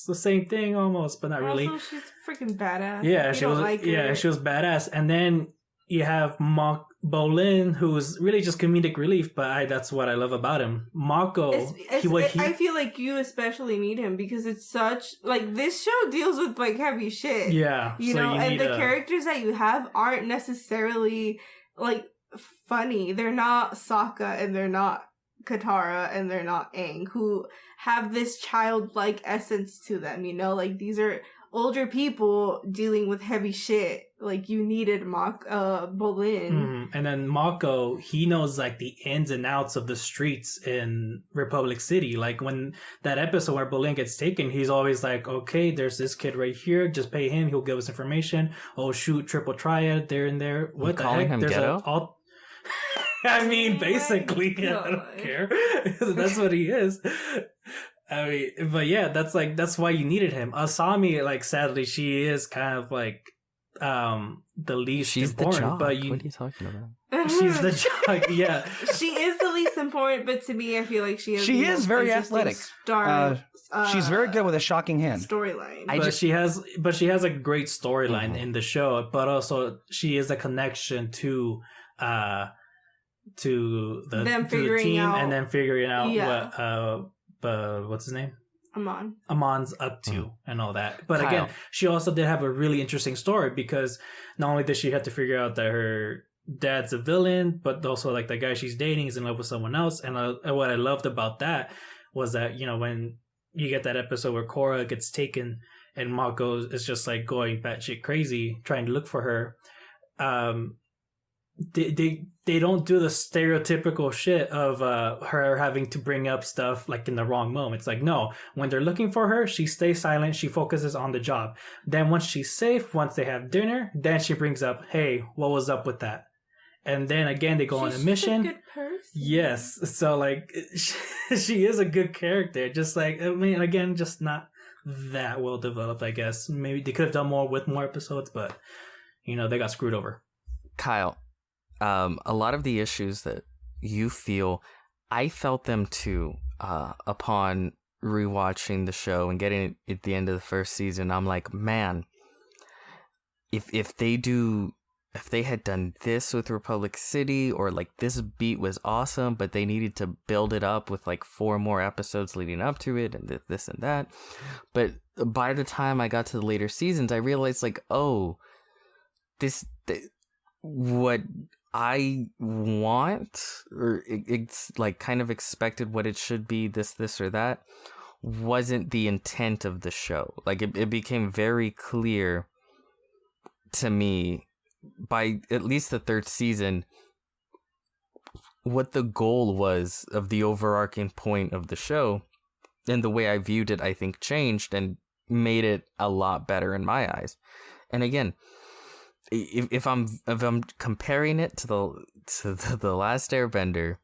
the same thing almost, but not really. Also, she's freaking badass. Yeah, she was. She was badass, and then you have Bolin, who's really just comedic relief, but that's what I love about him. Mako, I feel like you especially need him because it's such this show deals with heavy shit. Yeah, and the characters that you have aren't necessarily funny. They're not Sokka and they're not Katara and they're not Aang, who have this childlike essence to them. These are older people dealing with heavy shit. You needed Bolin. And then Mako, he knows the ins and outs of the streets in Republic City. When that episode where Bolin gets taken, he's always okay, there's this kid right here, just pay him, he'll give us information. Oh shoot, triple triad, they're in there. What the heck? Him there's ghetto? I mean, basically, I don't care. That's what he is. I mean, but yeah, that's why you needed him. Asami, sadly, she is kind of the least important. The jock. But what are you talking about? She's the jock, yeah. She is the least important, but to me, I feel like she is very athletic. She's very good with a shocking hand. Storyline. She has a great storyline in the show, but also she is a connection to the team, and then figuring out what's his name? Amon's up to and all that. But again, she also did have a really interesting story, because not only did she have to figure out that her dad's a villain, but also the guy she's dating is in love with someone else. And what I loved about that was that, when you get that episode where Korra gets taken and Mako is just going batshit crazy trying to look for her, they don't do the stereotypical shit of her having to bring up stuff in the wrong moment. It's no, when they're looking for her, she stays silent, she focuses on the job. Then once she's safe, once they have dinner, then she brings up, hey, what was up with that? And then again, they go on a mission. She's a good person. Yes, so she is a good character. Just again, just not that well developed, I guess. Maybe they could have done more with more episodes, but they got screwed over. Kyle, a lot of the issues that you feel, I felt them too upon rewatching the show and getting it at the end of the first season. I'm man, if they do if they had done this with Republic City, or like this beat was awesome, but they needed to build it up with like 4 more episodes leading up to it and this and that. But by the time I got to the later seasons, I realized like, oh, what I want, or it's like kind of expected what it should be, this or that, wasn't the intent of the show. Like it became very clear to me by at least the 3rd season what the goal was of the overarching point of the show, and the way I viewed it, I think, changed and made it a lot better in my eyes. And again, if I'm comparing it to the Last Airbender,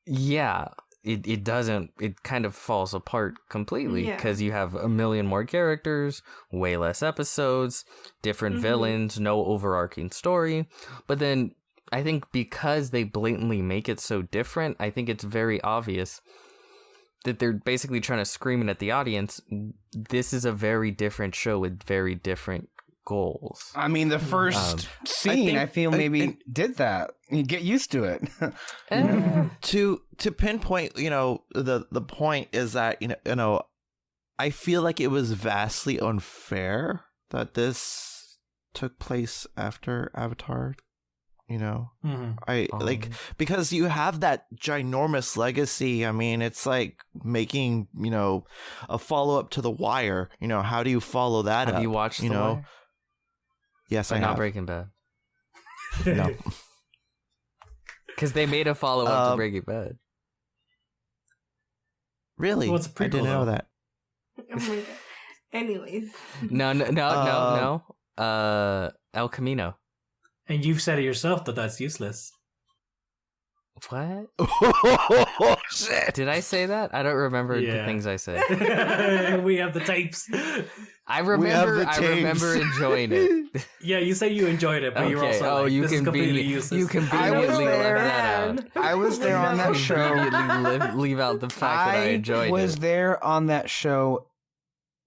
yeah, it kind of falls apart completely, because you have a million more characters, way less episodes, different villains, no overarching story. But then I think because they blatantly make it so different, I think it's very obvious that they're basically trying to scream it at the audience. This is a very different show with very different goals. I mean, the first scene, I feel maybe did that. You get used to it. To pinpoint, the point is that I feel like it was vastly unfair that this took place after Avatar. Because you have that ginormous legacy. I mean, it's like making a follow up to The Wire. How do you follow that up? Have you watched The Wire? Yes, but I not have. Breaking Bad. No. Because they made a follow-up to Breaking Bad. Really? Well, it's a I didn't prequel, know though. that. Oh my god. Anyways. No. El Camino. And you've said it yourself that that's useless. What? Oh, shit. Did I say that? I don't remember the things I said. We have the tapes. I remember enjoying it. Yeah, you said you enjoyed it, but you were Okay, also like, you this is completely conveniently useless. conveniently left that out. I was there on that show. Conveniently leave out the fact that I enjoyed I was it. there on that show,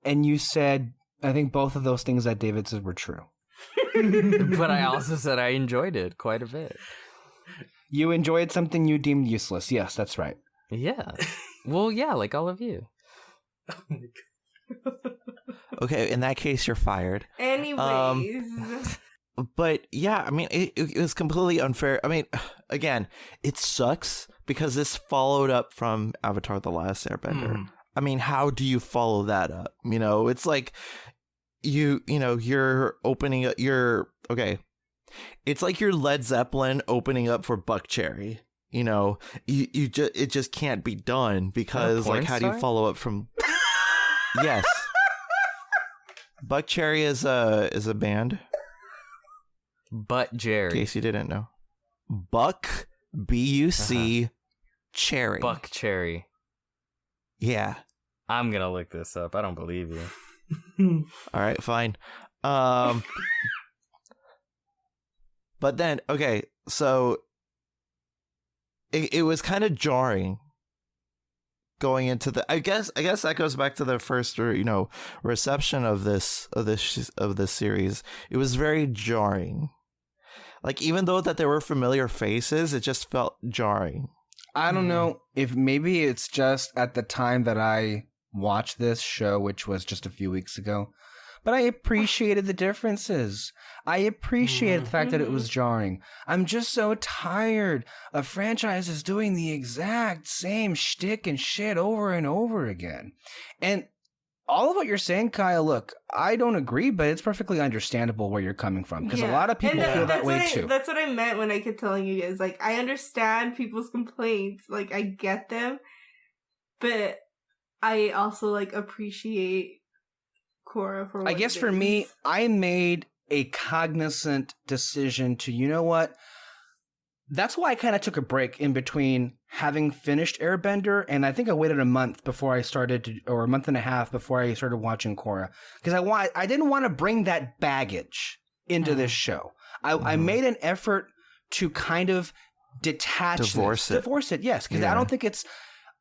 and you said, I think both of those things that David said were true. But I also said I enjoyed it quite a bit. You enjoyed something you deemed useless. Yes, that's right. Yeah. Well, yeah, like all of you. Okay, in that case, you're fired. Anyways. But yeah, I mean, it was completely unfair. I mean, again, it sucks because this followed up from Avatar: The Last Airbender. I mean, how do you follow that up? It's like you're opening up it's like you're Led Zeppelin opening up for Buck Cherry. It just can't be done because like how do you follow up from Yes. Buck Cherry is a band. But Jerry. In case you didn't know. Buck B-U-C Cherry. Buck Cherry. Yeah. I'm gonna look this up. I don't believe you. All right, fine. But then, okay, so it was kind of jarring going into the. I guess that goes back to the first, reception of this series. It was very jarring. Like, even though that there were familiar faces, it just felt jarring. I don't know if maybe it's just at the time that I watched this show, which was just a few weeks ago, but I appreciated the differences. I appreciated the fact that it was jarring. I'm just so tired of franchises doing the exact same shtick and shit over and over again. And all of what you're saying, Kyle, look, I don't agree, but it's perfectly understandable where you're coming from, because a lot of people feel that way too. That's what I meant when I kept telling you guys. Like, I understand people's complaints. Like, I get them. But I also, like, appreciate Korra for what I guess for me, I made a cognizant decision to, you know what? That's why I kind of took a break in between having finished Airbender, and I think I waited a month before I started to, or a month and a half before I started watching Korra, because I didn't want to bring that baggage into this show. I made an effort to kind of divorce it, yes, because I don't think it's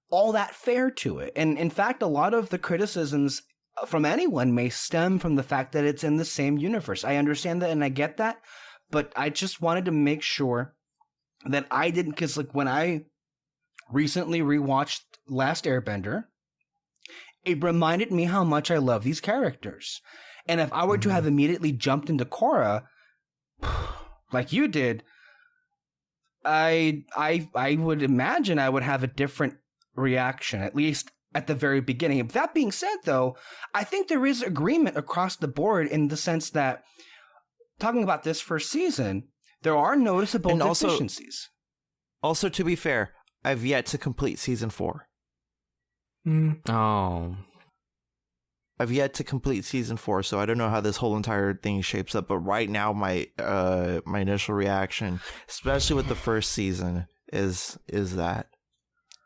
all that fair to it. And in fact, a lot of the criticisms from anyone may stem from the fact that it's in the same universe. I understand that and I get that. but I just wanted to make sure that I didn't, because like when I recently rewatched Last Airbender, it reminded me how much I love these characters. And if I were to have immediately jumped into Korra, like you did, I would imagine I would have a different reaction, at least at the very beginning. That being said, though, I think there is agreement across the board in the sense that, talking about this first season, there are noticeable And deficiencies. Also, to be fair, I've yet to complete season 4. Oh. I've yet to complete season 4, so I don't know how this whole entire thing shapes up. But right now, my initial reaction, especially with the first season, is that.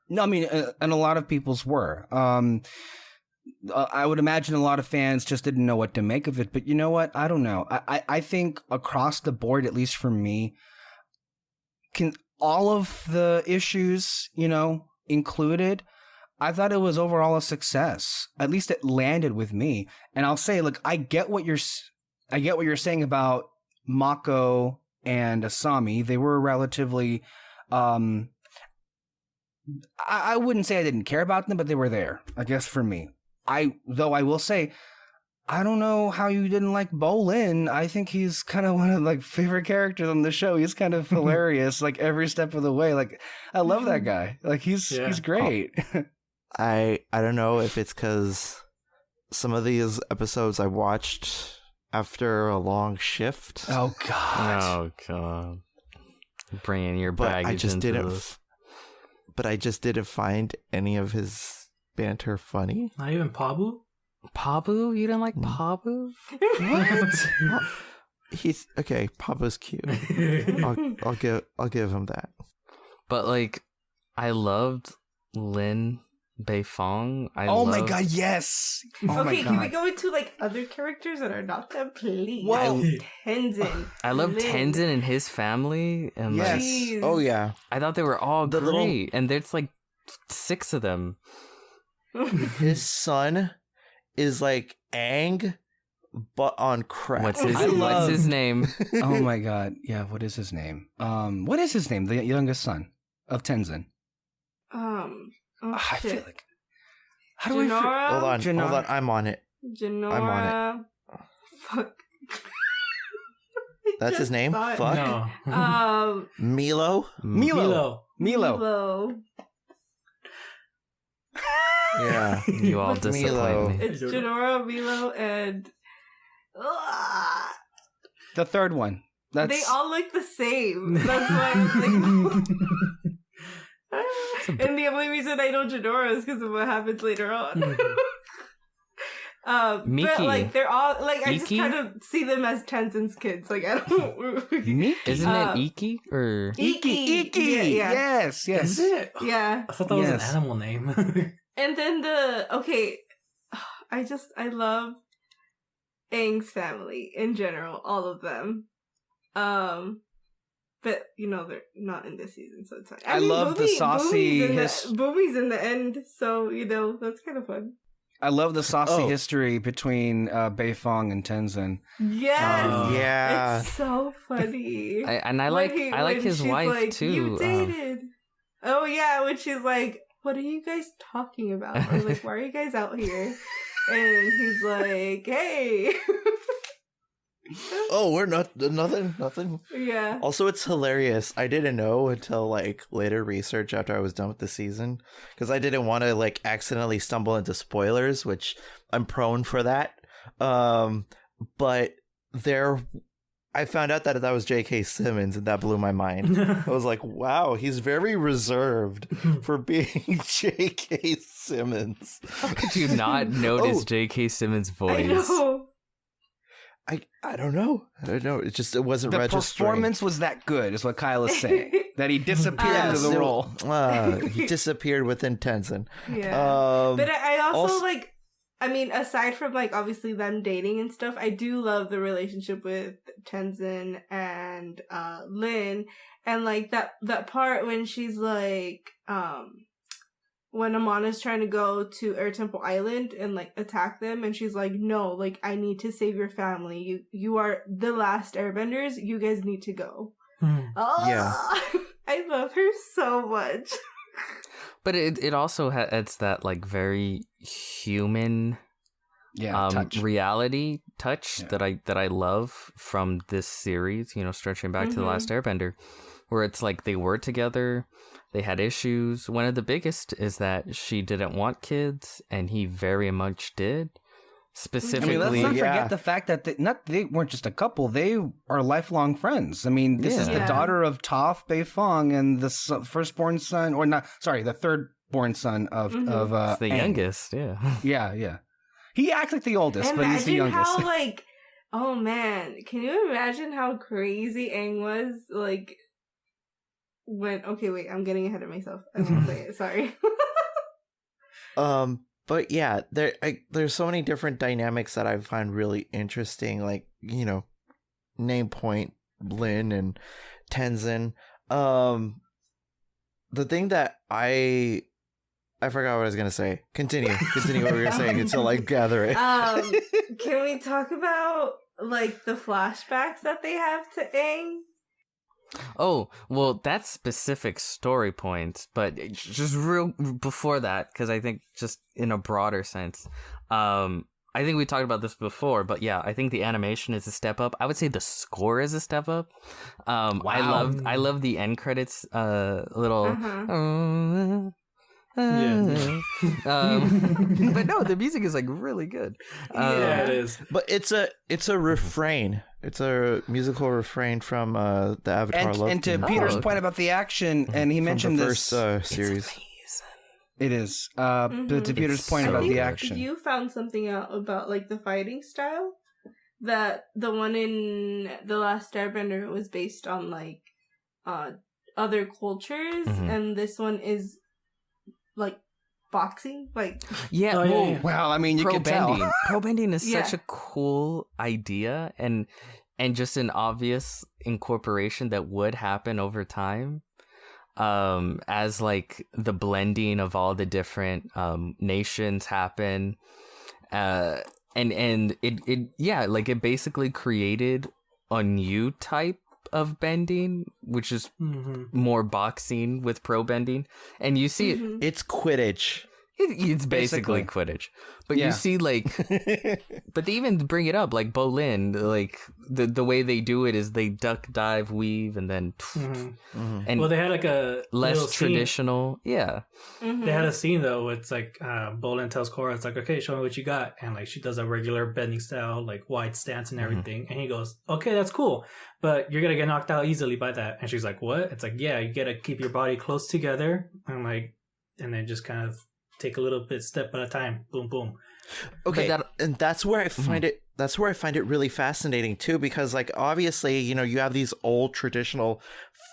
No, I mean, and a lot of people's were. I would imagine a lot of fans just didn't know what to make of it. But you know what? I don't know. I think across the board, at least for me, all of the issues, included, I thought it was overall a success. At least it landed with me. And I'll say, look, I get what you're saying about Mako and Asami. They were relatively, I wouldn't say I didn't care about them, but they were there, I guess, for me. Though I will say, I don't know how you didn't like Bolin. I think he's kind of one of like favorite characters on the show. He's kind of hilarious, like every step of the way. Like I love that guy. Like he's great. I don't know if it's because some of these episodes I watched after a long shift. Oh God. Oh God. Bringing your But baggage I just into didn't. this. But I just didn't find any of his banter funny. Not even Pabu? Pabu? You didn't like Pabu? What? He's okay. Papa's cute. I'll give him that. But like, I loved Lin Beifong. My God, yes. Oh my Okay, God. can we go into like other characters that are not them, please? Well, Tenzin. I love Lin. Tenzin and his family, and Yes. like, Jeez. Oh yeah. I thought they were all The great, little- and there's like 6 of them. His son is like Aang, but on crack. What's his I love- What's his name? Oh my God. Yeah. What is his name? What is his name? The youngest son of Tenzin. I feel like. How do I? Jinora? Hold on. Janara. Hold on. I'm on it. Jinora. I'm on Fuck. That's his Just name? saw it. Fuck. No. Milo. Milo. Milo. Yeah. You all What's disappoint Milo? me. It's Jinora, Milo, and The third one. That's they all look the same. That's why I'm like. And the only reason I know Jinora is because of what happens later on. But Miki. like they're all like I just Iki? kind of see them as Tenzin's kids. Like I don't. Isn't Uh, it Iki or Iki. Yeah, yeah. Yes. Yes. Is it? Yeah. I thought that was Yes. an animal name. And then I love Aang's family in general, all of them. But they're not in this season, so it's fine. I love the saucy Boomy's in the end, so that's kind of fun. I love the saucy Oh. history between Beifong and Tenzin. Yes, Yeah. it's so funny. I When like when his she's wife like, too. You dated. Oh yeah, when she's like, "What are you guys talking about?" Or like, "Why are you guys out here?" And he's like, "Hey." Oh, we're not nothing. Yeah. Also, it's hilarious. I didn't know until like later research after I was done with the season because I didn't want to like accidentally stumble into spoilers, which I'm prone for that. But I found out that was J.K. Simmons, and that blew my mind. I was like, wow, he's very reserved for being J.K. Simmons. How could you not notice Oh. J.K. Simmons' I voice? know. I don't know. It wasn't The registering. performance was that good, is what Kyle is saying. That he disappeared Yes. into the role. He disappeared within Tenzin. Yeah. But I also, also- like, I mean, aside from like obviously them dating and stuff, I do love the relationship with Tenzin and Lin, and like that part when she's like, when Amana's trying to go to Air Temple Island and like attack them, and she's like, no, like I need to save your family. You are the last Airbenders. You guys need to go. Oh, Yeah. I love her so much. But it also it's that like very human touch. reality touch that I love from this series, you know, stretching back to The Last Airbender, where it's like they were together, they had issues. One of the biggest is that she didn't want kids and he very much did. Specifically, I mean, let's not forget the fact that they weren't just a couple; they are lifelong friends. I mean, this is the daughter of Toph Beifong and the firstborn son, or not? Sorry, the thirdborn son of it's the Aang. youngest. Yeah. He acts like the oldest, Imagine but he's the youngest. how like, oh man, can you imagine how crazy Aang was like when? Okay, wait, I'm getting ahead of myself. I won't say it. Sorry. But yeah, there's so many different dynamics that I find really interesting, like, you know, name point, Lin and Tenzin. The thing that I forgot what I was gonna say. Continue what you were saying until I gather it. Can we talk about like the flashbacks that they have to Aang? Oh, well, that's specific story points, but just real before that, because I think just in a broader sense, I think we talked about this before, but yeah, I think the animation is a step up. I would say the score is a step up. Wow. I love the end credits, little. But no, the music is like really good. Yeah, it is. But it's a refrain. It's a musical refrain from the Avatar Love and to theme. Peter's okay. point about the action, and he mentioned the this. first series. It is. But to Peter's point so about the good. action. You found something out about like the fighting style. That the one in The Last Airbender was based on like other cultures, and this one is like boxing, like Yeah, Oh, well, yeah. Well, I mean, you pro can bending. tell. Pro bending is such Yeah. a cool idea, and just an obvious incorporation that would happen over time, as like the blending of all the different nations happen, and it basically created a new type of bending, which is more boxing with pro bending, and you see it. It's Quidditch. It's basically Quidditch, but you see like, but they even bring it up like Bolin, like the way they do it is they duck, dive, weave, and then and Well, they had like a less little scene. traditional. Yeah, They had a scene though. It's like Bolin tells Korra, "It's like, okay, show me what you got," and like she does a regular bending style, like wide stance and everything, and he goes, "Okay, that's cool, but you're gonna get knocked out easily by that." And she's like, "What?" It's like, "Yeah, you gotta keep your body close together," and like, and then just kind of take a little bit step at a time. Boom, boom. Okay, and that's where I find it. That's where I find it really fascinating too, because like obviously, you know, you have these old traditional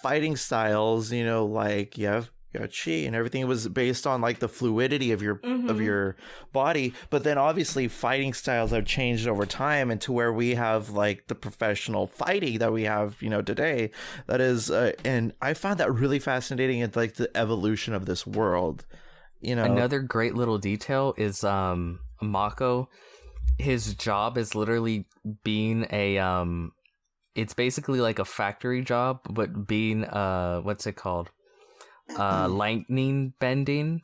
fighting styles. You know, like you have chi and everything was based on like the fluidity of your body. But then obviously, fighting styles have changed over time, and to where we have like the professional fighting that we have, you know, today. That is, and I found that really fascinating in like the evolution of this world. You know, another great little detail is Mako. His job is literally being a it's basically like a factory job, but being what's it called? Lightning bending.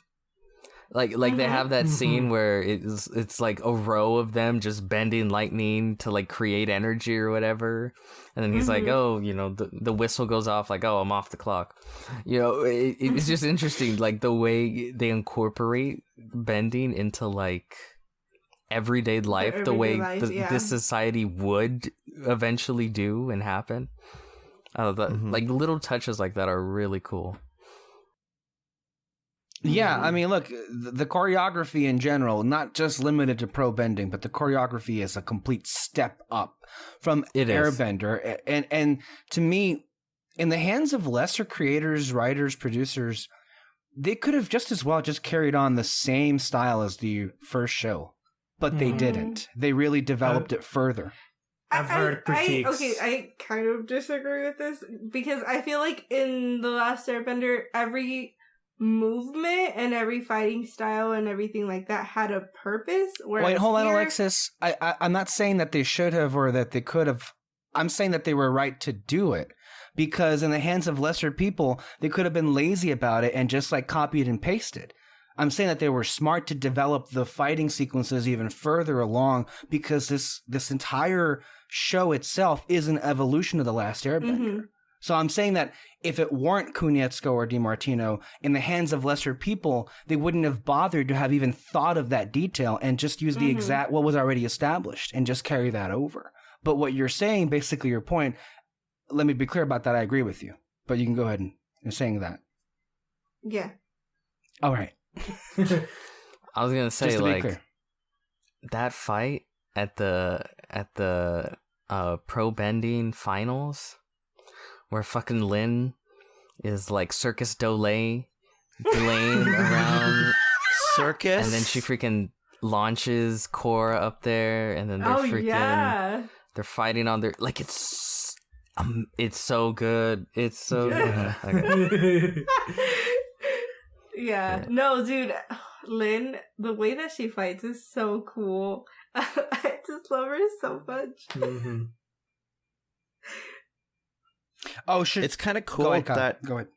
Like they have that scene where it's like a row of them just bending lightning to like create energy or whatever, and then he's like, oh, you know, the whistle goes off, like, oh, I'm off the clock. You know, it's just interesting, like the way they incorporate bending into like everyday life, the way this society would eventually do and happen. Like little touches like that are really cool. Yeah, I mean, look, the choreography in general, not just limited to pro bending, but the choreography is a complete step up from Airbender. And to me, in the hands of lesser creators, writers, producers, they could have just as well just carried on the same style as the first show, but they didn't. They really developed it further. I've heard critiques. I kind of disagree with this because I feel like in The Last Airbender, every movement and every fighting style and everything like that had a purpose. Wait, hold on, here- Alexis. I'm not saying that they should have or that they could have. I'm saying that they were right to do it. Because in the hands of lesser people, they could have been lazy about it and just like copied and pasted. I'm saying that they were smart to develop the fighting sequences even further along because this entire show itself is an evolution of The Last Airbender. So I'm saying that if it weren't Konietzko or DiMartino in the hands of lesser people, they wouldn't have bothered to have even thought of that detail and just use the exact what was already established and just carry that over. But what you're saying, basically your point, let me be clear about that. I agree with you, but you can go ahead and saying that. Yeah. All right. I was gonna say, Just to be like, clear. that fight at the pro bending finals, where fucking Lin is like Circus Dolet delaying around, Circus. and then she freaking launches Korra up there, and then they're they're fighting on their like it's so good. It's so good. Okay. Yeah. No, dude. Lynn, the way that she fights is so cool. I just love her so much. Oh, It's kind of cool Go ahead, Kyle. that Go ahead.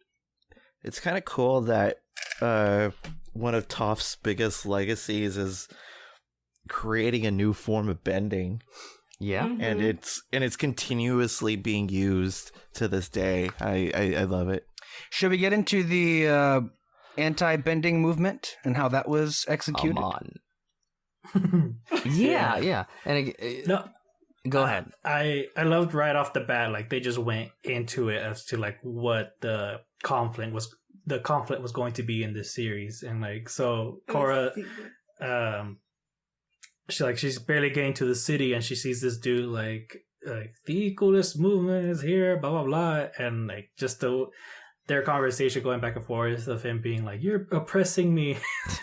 it's kind of cool that one of Toph's biggest legacies is creating a new form of bending. Yeah. And it's continuously being used to this day. I love it. Should we get into the anti-bending movement and how that was executed? Come on. Yeah. And No, go ahead. I loved right off the bat, like they just went into it as to like what the conflict was going to be in this series, and like so Korra, she's barely getting to the city and she sees this dude like the coolest movement is here, blah blah blah, and like just their conversation going back and forth of him being like, "You're oppressing me,"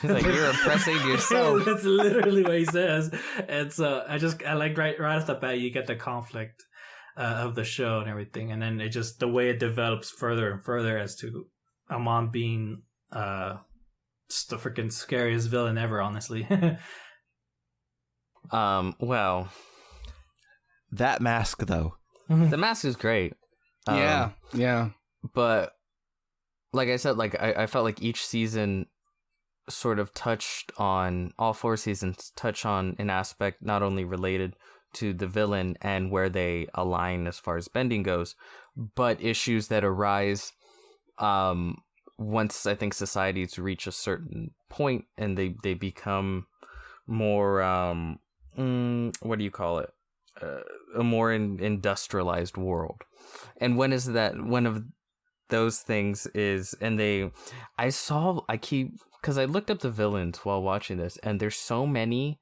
Like, you're oppressing yourself. That's literally what he says. And so I like right off the bat, you get the conflict of the show and everything, and then it just the way it develops further and further as to Amon being just the freaking scariest villain ever, honestly. Well, That mask, though. the mask is great. Yeah. But like I said, like I felt like each season sort of touched on, all 4 seasons touch on an aspect not only related to the villain and where they align as far as bending goes, but issues that arise once I think societies reach a certain point and they become more what do you call it, a more industrialized world. And when is that one of those things is, and because I looked up the villains while watching this, and there's so many,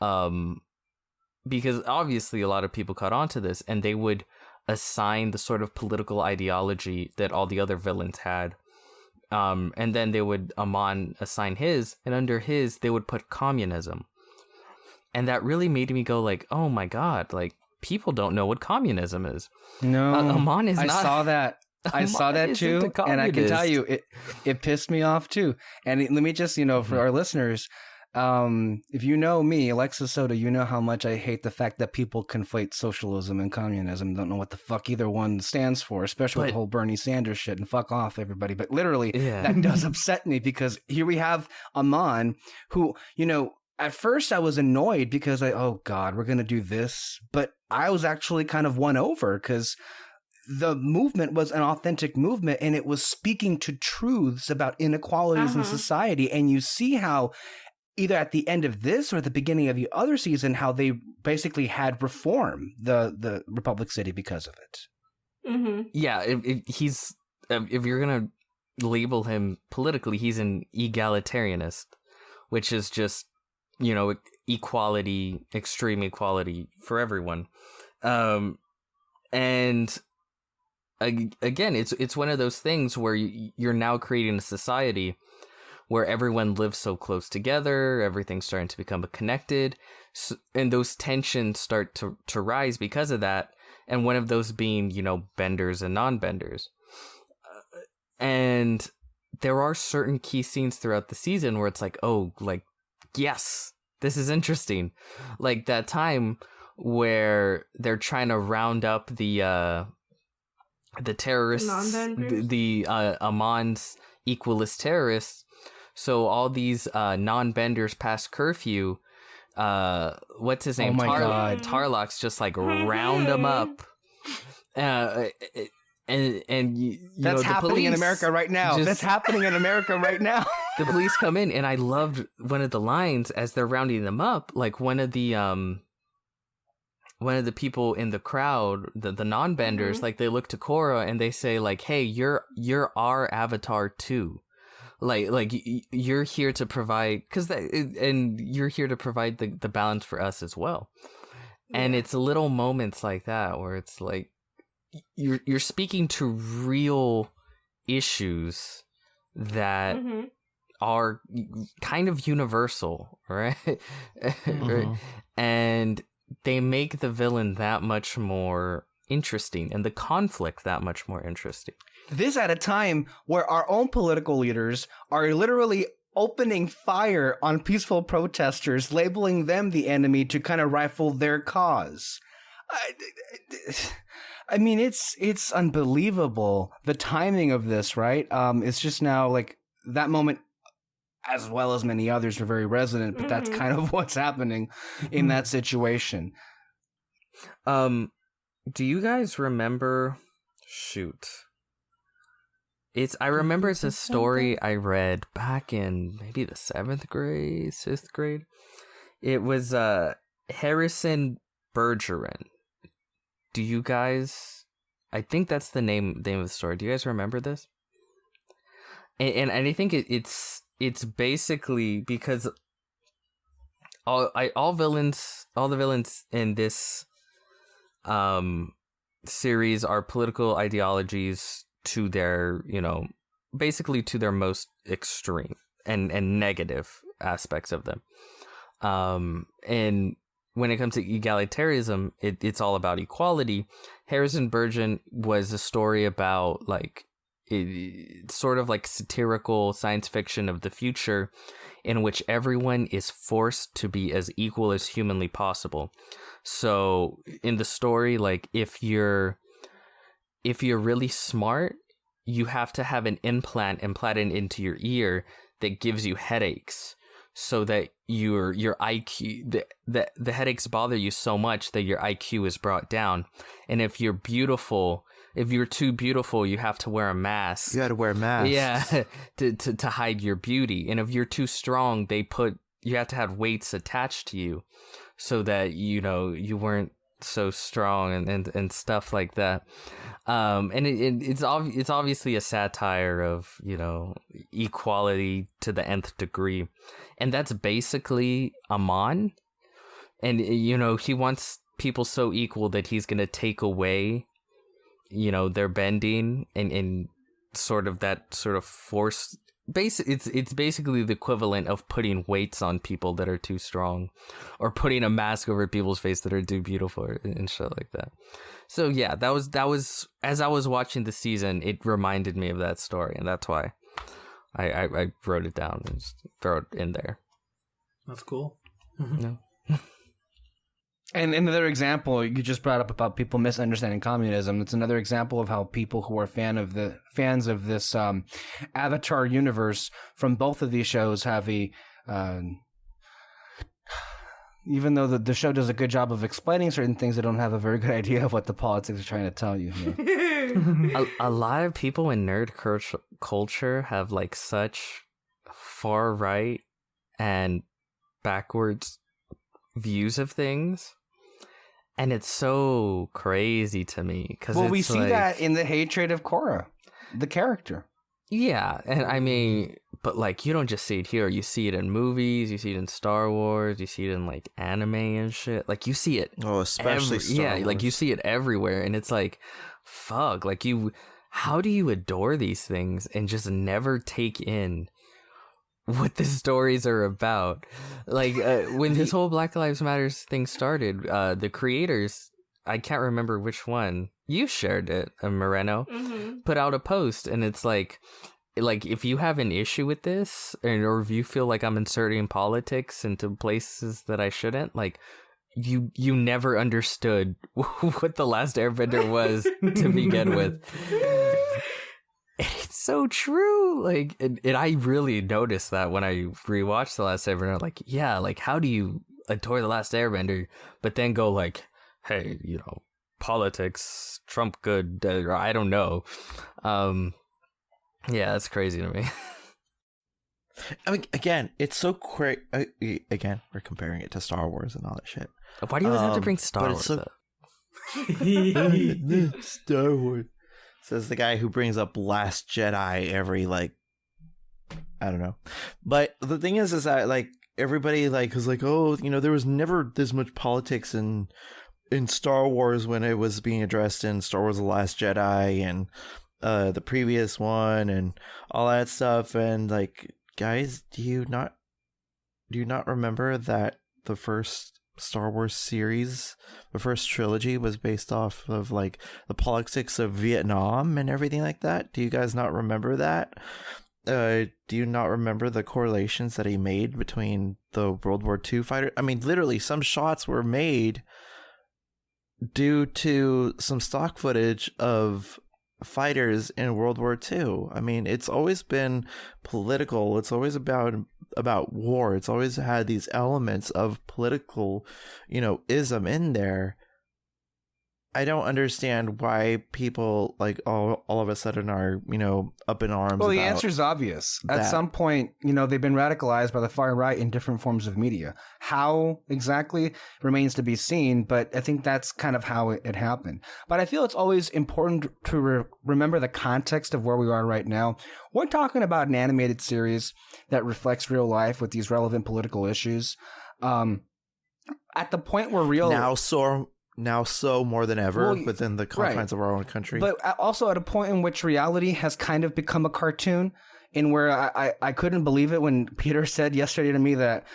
because obviously a lot of people caught on to this, and they would assign the sort of political ideology that all the other villains had, and then they would Amon assign his, and under his they would put communism, and that really made me go like, oh my god, like people don't know what communism is. No, Amon is I not. saw that. I saw that too, and I can tell you, it pissed me off too. And let me just, for our listeners, if you know me, Alexis Soto, you know how much I hate the fact that people conflate socialism and communism. Don't know what the fuck either one stands for, especially with the whole Bernie Sanders shit. And fuck off, everybody. But literally, that does upset me because here we have Amon, who, at first I was annoyed because oh God, we're gonna do this, but I was actually kind of won over because the movement was an authentic movement and it was speaking to truths about inequalities in society. And you see how either at the end of this or the beginning of the other season, how they basically had reform the Republic City because of it. Mm-hmm. Yeah, if you're gonna label him politically, he's an egalitarianist, which is just, equality, extreme equality for everyone. And again, it's one of those things where you're now creating a society where everyone lives so close together, everything's starting to become connected, and those tensions start to rise because of that, and one of those being, benders and non-benders. And there are certain key scenes throughout the season where it's like, oh, like, yes, this is interesting. Like that time where they're trying to round up the terrorists, the Amon's equalist terrorists. So all these non-benders past curfew, what's his name? Oh my God. Tarlock's just like round them up. And you that's know, happening in America right now. That's happening in America right now. The police come in, and I loved one of the lines as they're rounding them up. Like one of the people in the crowd, the non-benders, like they look to Korra and they say like, "Hey, you're our avatar too. Like you're here to provide and you're here to provide the balance for us as well." Yeah. And it's little moments like that where it's like you're speaking to real issues that are kind of universal, right? Right? And they make the villain that much more interesting and the conflict that much more interesting. This at a time where our own political leaders are literally opening fire on peaceful protesters, labeling them the enemy to kind of rifle their cause. I mean, it's unbelievable, the timing of this, right? It's just now like that moment, as well as many others, are very resonant, but that's kind of what's happening in that situation. Do you guys remember? Shoot. I remember it's a story I read back in maybe the 7th grade, 6th grade. It was Harrison Bergeron. Do you guys? I think that's the name of the story. Do you guys remember this? And I think it's basically because all the villains in this series are political ideologies to their, basically to their most extreme and negative aspects of them. And when it comes to egalitarianism, it's all about equality. Harrison Bergeron was a story about like it's sort of like satirical science fiction of the future in which everyone is forced to be as equal as humanly possible. So in the story, like if you're really smart, you have to have an implant implanted into your ear that gives you headaches so that your IQ, the headaches bother you so much that your IQ is brought down. And if you're too beautiful, you have to wear a mask. You got to wear a mask. Yeah, to hide your beauty. And if you're too strong, you have to have weights attached to you so that, you weren't so strong and stuff like that. And it's obviously a satire of, equality to the nth degree. And that's basically Amon. And, he wants people so equal that he's going to take away, their bending and sort of that sort of force. It's basically the equivalent of putting weights on people that are too strong, or putting a mask over people's face that are too beautiful and shit like that. So yeah, that was as I was watching the season, it reminded me of that story, and that's why I wrote it down and just throw it in there. That's cool. No. And another example, you just brought up about people misunderstanding communism. It's another example of how people who are fans of this Avatar universe from both of these shows have even though the show does a good job of explaining certain things, they don't have a very good idea of what the politics are trying to tell you. A lot of people in nerd culture have like such far right and backwards views of things. And it's so crazy to me because we see that in the hatred of Korra, the character. Yeah, and I mean, but like you don't just see it here. You see it in movies. You see it in Star Wars. You see it in like anime and shit. Like you see it. Oh, especially Star Wars. Like you see it everywhere, and it's like, fuck. Like how do you adore these things and just never take in what the stories are about? Like when this whole Black Lives Matter thing started, the creators, I can't remember which one, you shared it, Moreno, put out a post, and it's like like, if you have an issue with this, or if you feel like I'm inserting politics into places that I shouldn't, like, you never understood what The Last Airbender was to begin with. It's so true. Like, and I really noticed that when I rewatched The Last Airbender. Like, yeah, like, how do you adore The Last Airbender, but then go like, hey, you know, politics, Trump good, or I don't know. Yeah, that's crazy to me. I mean, again, it's so crazy. Again, we're comparing it to Star Wars and all that shit. Why do you always have to bring Star but Wars it's up? Star Wars. Says the guy who brings up Last Jedi every, like, I don't know. But the thing is that, like, everybody, like, was like, oh, you know, there was never this much politics in Star Wars when it was being addressed in Star Wars The Last Jedi and the previous one and all that stuff. And, like, guys, do you not remember that the first Star Wars series, the first trilogy, was based off of, like, the politics of Vietnam and everything like that? Do you guys not remember that? Do you not remember the correlations that he made between the World War II fighter? I mean, literally, some shots were made due to some stock footage of fighters in World War II. I mean, it's always been political. It's always about war. It's always had these elements of political, you know, ism in there. I don't understand why people, like, all of a sudden are, you know, up in arms. Well, the about answer is obvious. At that. some point, you know, they've been radicalized by the far right in different forms of media. How exactly remains to be seen, but I think that's kind of how it happened. But I feel it's always important to remember the context of where we are right now. We're talking about an animated series that reflects real life with these relevant political issues. At the point where now so more than ever within the confines of our own country. But also at a point in which reality has kind of become a cartoon, in where I couldn't believe it when Peter said yesterday to me that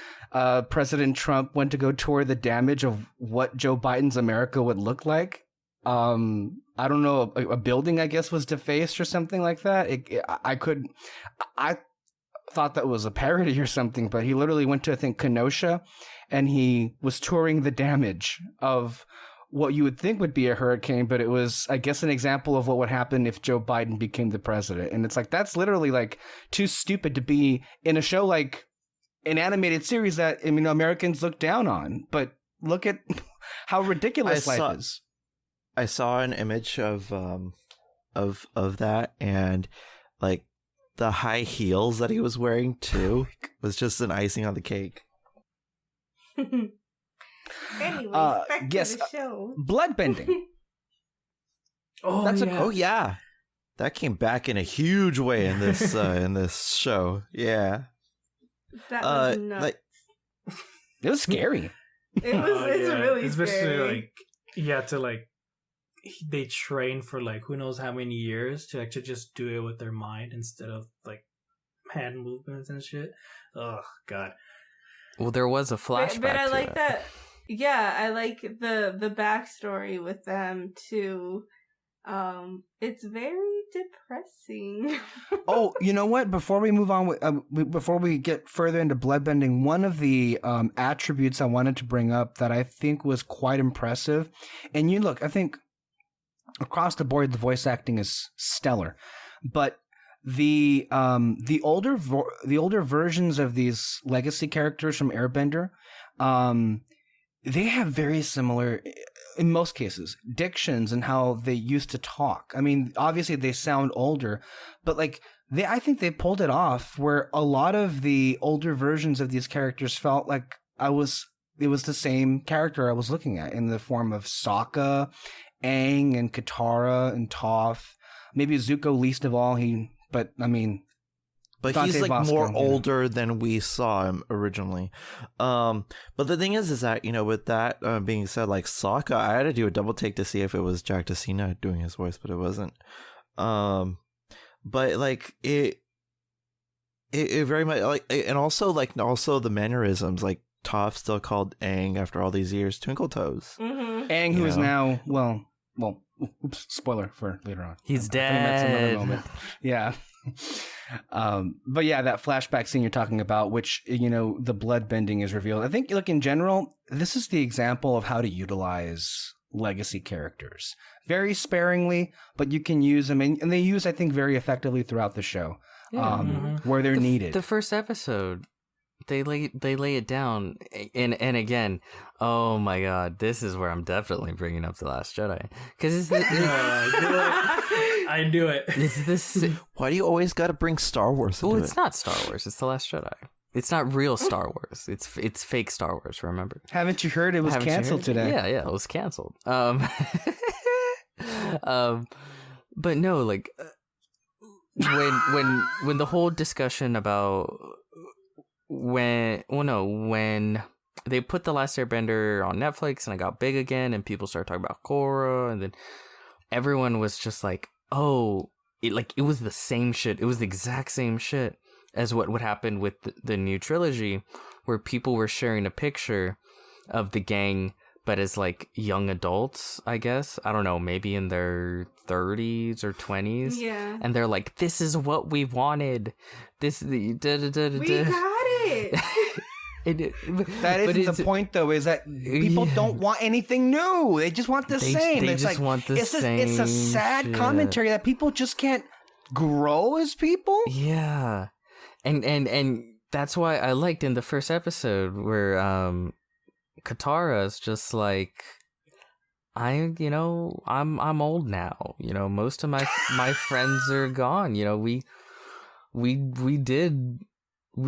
President Trump went to go tour the damage of what Joe Biden's America would look like. I don't know, a building, I guess, was defaced or something like that. I thought that was a parody or something, but he literally went to, I think, Kenosha, and he was touring the damage of what you would think would be a hurricane, but it was, I guess, an example of what would happen if Joe Biden became the president. And it's like, that's literally, like, too stupid to be in a show like an animated series that, I mean, Americans look down on. But look at how ridiculous life is. I saw an image of that, and, like, the high heels that he was wearing too was just an icing on the cake. Anyways, back to the show. Bloodbending. Oh yeah, that came back in a huge way in this in this show. Yeah, that was nuts. It was scary. It's really especially scary. like you have to, like, they train for, like, who knows how many years to actually just do it with their mind instead of, like, hand movements and shit. Oh God. Well, there was a flashback. But I like it. that. Yeah, I like the backstory with them too. It's very depressing. Oh, you know what? Before we move on, before we get further into bloodbending, one of the attributes I wanted to bring up that I think was quite impressive, and I think across the board the voice acting is stellar, but the older versions of these legacy characters from Airbender, they have very similar, in most cases, dictions and how they used to talk. I mean, obviously they sound older, but, like, I think they pulled it off, where a lot of the older versions of these characters felt like it was the same character I was looking at, in the form of Sokka, Aang, and Katara, and Toph. Maybe Zuko least of all. But he's, like, Bosco, more older than we saw him originally. But the thing is that, you know, with that being said, like, Sokka, I had to do a double take to see if it was Jack Tessina doing his voice, but it wasn't. But, like, it very much, like, and also the mannerisms, like, Toph still called Aang after all these years Twinkle Toes. Mm-hmm. Aang, who is now, well, oops, spoiler for later on. He's I think that's another dead. moment. Yeah. But yeah, that flashback scene you're talking about, which, the blood bending is revealed. I think, in general, this is the example of how to utilize legacy characters. Very sparingly, but you can use them, and they use, I think, very effectively throughout the show, where they're needed. The first episode, they lay it down, and again, oh my god, this is where I'm definitely bringing up The Last Jedi, because I knew it. It's this. Why do you always got to bring Star Wars into It's not Star Wars. It's The Last Jedi. It's not real Star Wars. It's fake Star Wars. Remember? Haven't you heard it was canceled today? Yeah, it was canceled. But no, like when the whole discussion about when they put The Last Airbender on Netflix and it got big again and people started talking about Korra, and then everyone was just like, oh, it was the same shit. It was the exact same shit as what would happen with the new trilogy, where people were sharing a picture of the gang, but as like young adults, I guess. I don't know, maybe in their 30s or 20s. Yeah. And they're like, this is what we wanted. We got it. That is the point, though, is that people don't want anything new. They just want the same. They it's just want the same. It's a sad commentary that people just can't grow as people. Yeah. And that's why I liked in the first episode where Katara's just like, I'm old now. Most of my friends are gone. We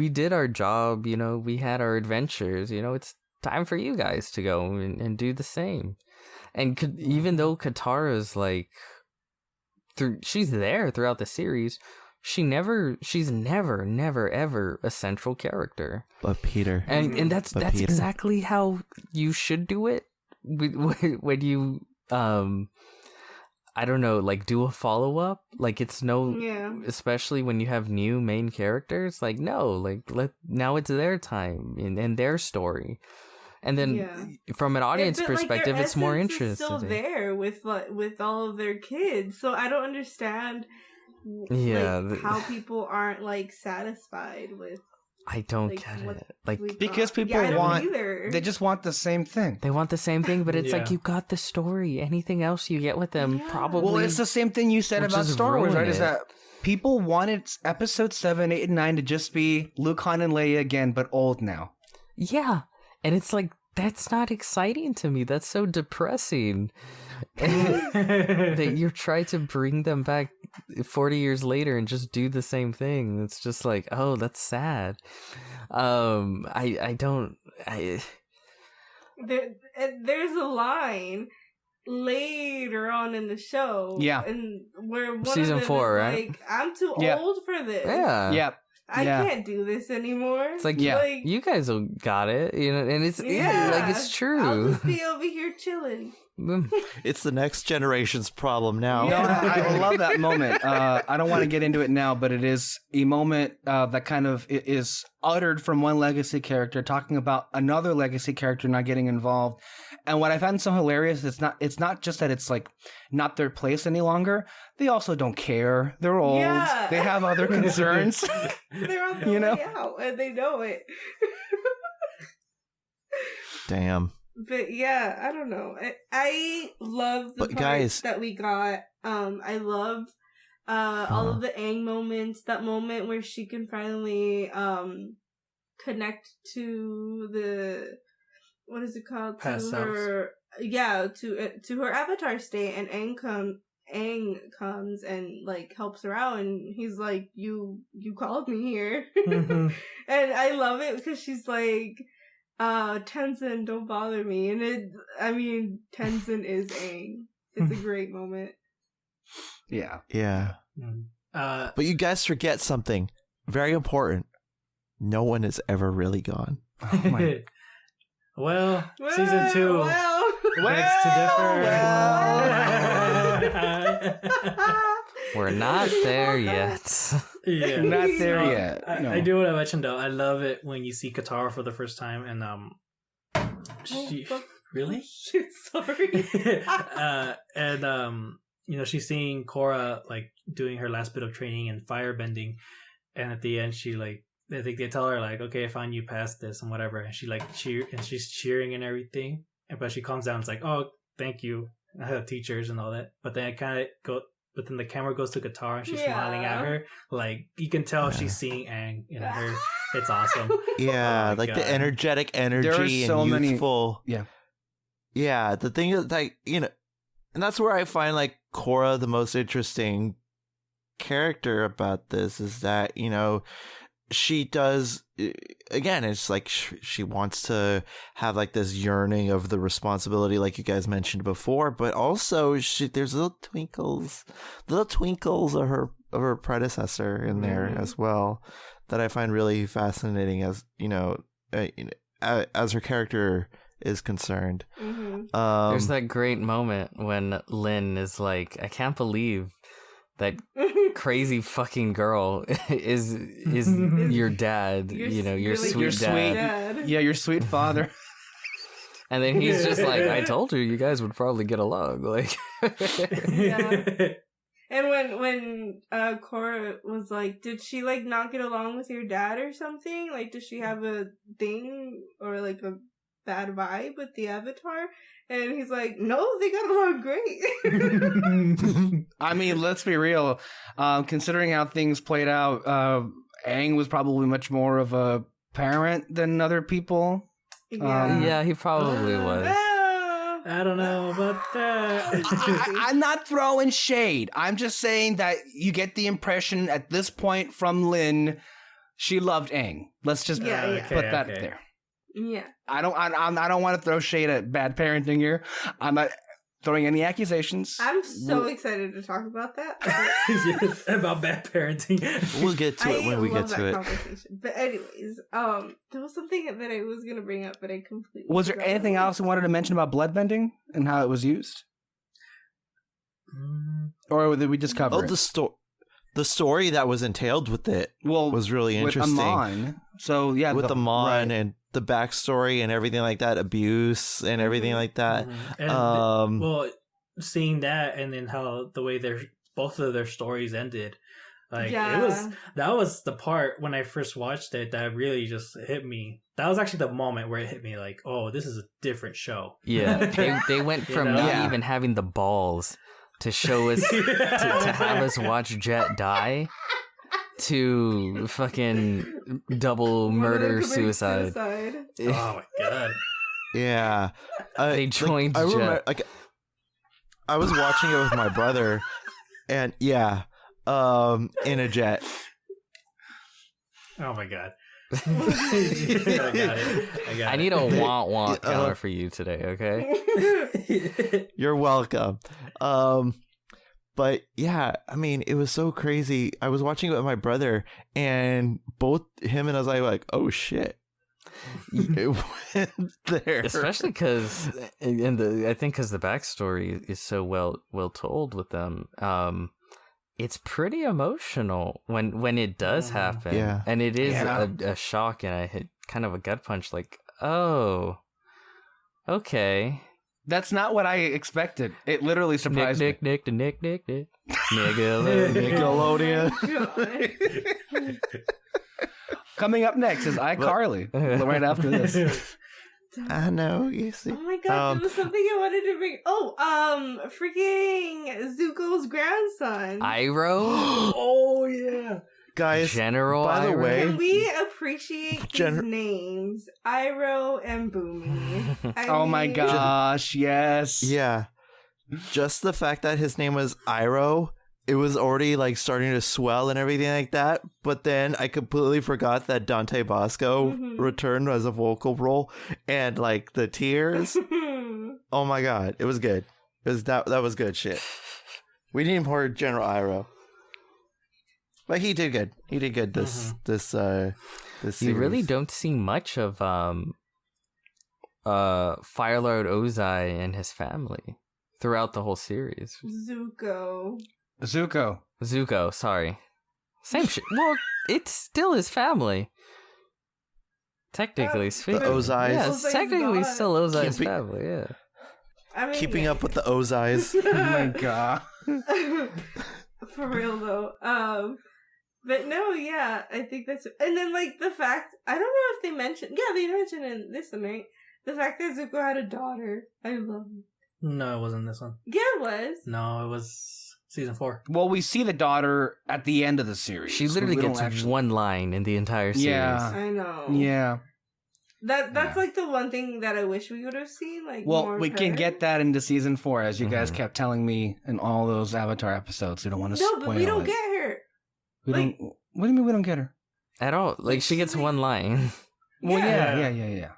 did our job, we had our adventures, it's time for you guys to go and do the same. And even though Katara's like, she's there throughout the series, she's never ever a central character. But Peter. And that's Peter. exactly how you should do it when you, I don't know, like do a follow-up, like it's especially when you have new main characters, like no, like now it's their time and their story, and then from an audience perspective, like, it's more interesting. It's still there with all of their kids, so I don't understand. How people aren't like satisfied with. I don't get it. Like, because people they just want the same thing. They want the same thing, but it's like you got the story. Anything else you get with them, probably. Well, it's the same thing you said about Star Wars, right? Is that people wanted episode 7, 8, and 9 to just be Luke, Han, and Leia again, but old now. Yeah. And it's like, that's not exciting to me. That's so depressing. That you're trying to bring them back 40 years later and just do the same thing. It's just like, oh, that's sad. There's a line later on in the show, and where one season of them 4, is right? like, I'm too old for this. Yeah. I can't do this anymore. It's like, you guys got it, and it's like it's true. I'll just be over here chilling. It's the next generation's problem now. No, I love that moment. I don't want to get into it now, but it is a moment that kind of is uttered from one legacy character talking about another legacy character not getting involved. And what I found so hilarious, it's not just that it's like not their place any longer. They also don't care. They're old. Yeah. They have other concerns. They're on the way out, and they know it. Damn. But yeah, I don't know. I love the parts that we got. I love all of the Aang moments. That moment where she can finally connect to the, what is it called? Past to her avatar state, and Aang comes and like helps her out, and he's like, you called me here. Mm-hmm. And I love it because she's like, Tenzin, don't bother me. And Tenzin is Aang. It's a great moment. Yeah. But you guys forget something very important. No one is ever really gone. Oh my. Well, season 2. Begs to differ. We're not there yet. Yeah, not there yet. I do what I mentioned though. I love it when you see Katara for the first time, and really Shit, sorry. she's seeing Korra like doing her last bit of training in firebending, and at the end she like I think they tell her like, okay, fine, you passed this and whatever, and she like she's cheering and everything, but she calms down. It's like, oh, thank you, teachers and all that. But then but then the camera goes to Guitar and she's smiling at her. Like you can tell she's seeing Aang in her. It's awesome. Yeah, like God. the energetic energy There are so and many- youthful. Yeah. Yeah, the thing is, like, and that's where I find like Korra the most interesting character about this is that she does, again, it's like she wants to have like this yearning of the responsibility like you guys mentioned before, but also there's little twinkles of her predecessor in there as well that I find really fascinating as as her character is concerned. There's that great moment when Lin is like, I can't believe that crazy fucking girl is your dad, your sweet dad. Yeah, your sweet father. And then he's just like, I told you guys would probably get along. Like, Yeah. And when Korra was like, did she like not get along with your dad or something? Like, does she have a thing or like a bad vibe with the Avatar? And he's like, no, they got along great. I mean, let's be real. Considering how things played out, Aang was probably much more of a parent than other people. yeah, he probably was. I don't know about that. I'm not throwing shade. I'm just saying that you get the impression at this point from Lin, she loved Aang. Let's just put that there. Yeah. I don't want to throw shade at bad parenting here. I'm not throwing any accusations. I'm so excited to talk about that. Yes, about bad parenting. We'll get to it when we get to it. Conversation. But anyways, there was something that I was gonna bring up, but I completely Was there anything else you wanted to mention about bloodbending and how it was used, or did we just cover it? The story that was entailed with it was really interesting. With Amon. So yeah, with Amon and the backstory and everything like that, abuse and everything like that. And seeing that and then how the way both of their stories ended, like that was the part when I first watched it that really just hit me. That was actually the moment where it hit me like, oh, this is a different show. Yeah, they went from not even having the balls to show us to have us watch Jet die to fucking double murder suicide. Oh my god. Yeah. They joined I Jet. remember, I was watching it with my brother and in a jet. Oh my god. I got it. I need a want counter for you today, okay? You're welcome. But yeah, I mean, it was so crazy. I was watching it with my brother, and both him and I was like, oh shit. It went there. Especially because, I think because the backstory is so well told with them. It's pretty emotional when it does happen. Yeah. And it is a shock, and I hit kind of a gut punch like, oh, okay. That's not what I expected. It literally surprised me. Nick. Nickelodeon. Coming up next is iCarly. Right after this. I know, you see. Oh my god, there was something I wanted to bring. Oh, freaking Zuko's grandson. Iroh? Oh yeah. Guys, General by the Iroh? way, Can we appreciate these names? Iroh and Boomy. Oh my gosh, yes. yeah. Just the fact that his name was Iroh, it was already like starting to swell and everything like that. But then I completely forgot that Dante Bosco returned as a vocal role, and like the tears. Oh my god, it was good. That was good shit. We need more General Iroh. But he did good. He did good this series. You really don't see much of Fire Lord Ozai and his family throughout the whole series. Zuko, sorry. Same shit. Well, it's still his family. Technically speaking. The Ozais. Yeah, it's technically still Ozai's family, yeah. I mean, Keeping up with the Ozais. Oh my god. For real though. But no, yeah, I think that's, and then like the fact, I don't know if they mentioned, yeah, they mentioned in this one, right? The fact that Zuko had a daughter. I love it. No, it wasn't this one. Yeah, it was. No, it was season 4. Well, we see the daughter at the end of the series. She literally We don't gets actually- one line in the entire series. Yeah. I know. Yeah. That's like the one thing that I wish we would have seen. Like, Well, more we of can her. get that into season 4, as you guys Mhm. kept telling me in all those Avatar episodes. We don't want to No, spoil but we don't it. get her. We like- don't. What do you mean we don't get her? At all. Like, she gets one line. Well, Yeah. yeah.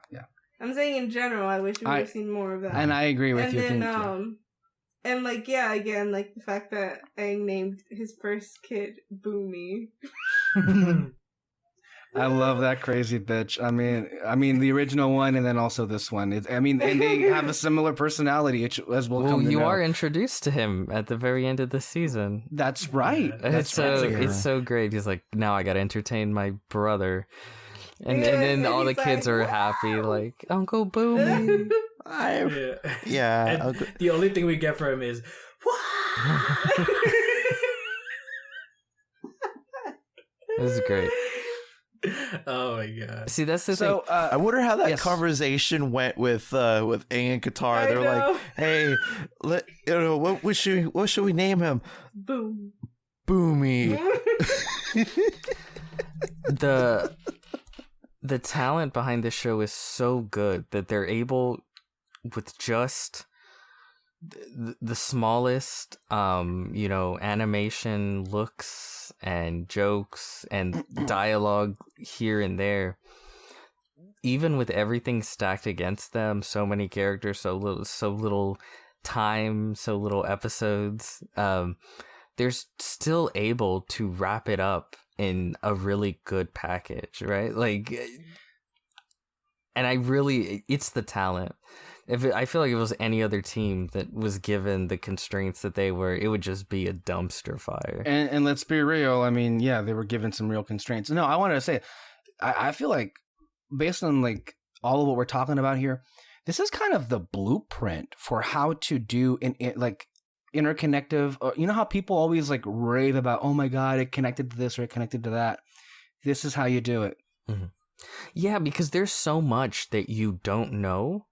I'm saying in general, I wish we would have seen more of that. And I agree with and you. then, Think- and like, yeah, again, like the fact that Aang named his first kid Boomy. I love that crazy bitch. I mean, the original one, and then also this one. And they have a similar personality, as we'll Well, come to you know. are introduced to him at the very end of the season. That's right. And That's it's so great. He's like, now I gotta entertain my brother. And then all the He's kids like, are happy, "Wow." like, Uncle Boomy. Yeah. And the only thing we get from him is, This is great. oh my god. See, that's the So, thing. I wonder how that yes. conversation went with Aang and Katara. I They're know. like, "Hey, what should we name him? Boom. Boomy." The talent behind this show is so good that they're able, with just the smallest animation, looks and jokes and dialogue here and there, even with everything stacked against them, so many characters, so little time, so little episodes, they're still able to wrap it up in a really good package, right? Like, and it's the talent. I feel like if it was any other team that was given the constraints that they were, it would just be a dumpster fire. and let's be real. I mean, yeah, they were given some real constraints. No, I wanted to say, I feel like based on like all of what we're talking about here, this is kind of the blueprint for how to do like interconnective. You know how people always like rave about, oh my god, it connected to this or it connected to that. This is how you do it. Mm-hmm. Yeah, because there's so much that you don't know.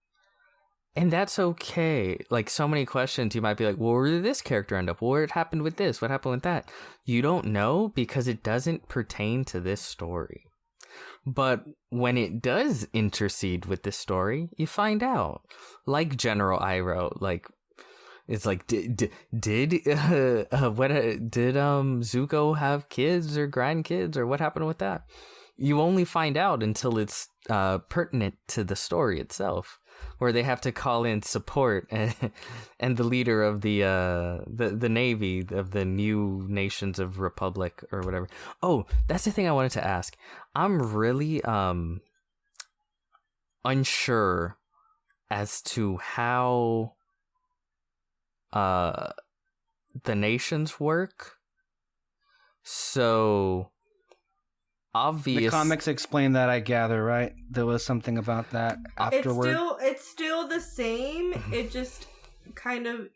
And that's okay. Like, so many questions you might be like, well, where did this character end up? Well, what happened with this? What happened with that? You don't know because it doesn't pertain to this story. But when it does intercede with this story, you find out. Like General Iroh, like, it's like, did Zuko have kids or grandkids, or what happened with that? You only find out until it's pertinent to the story itself, where they have to call in support and the leader of the navy of the new nations of Republic or whatever. Oh, that's the thing I wanted to ask. I'm really unsure as to how the nations work. So obvious. The comics explain that, I gather, right? There was something about that afterward. It's still the same. It just kind of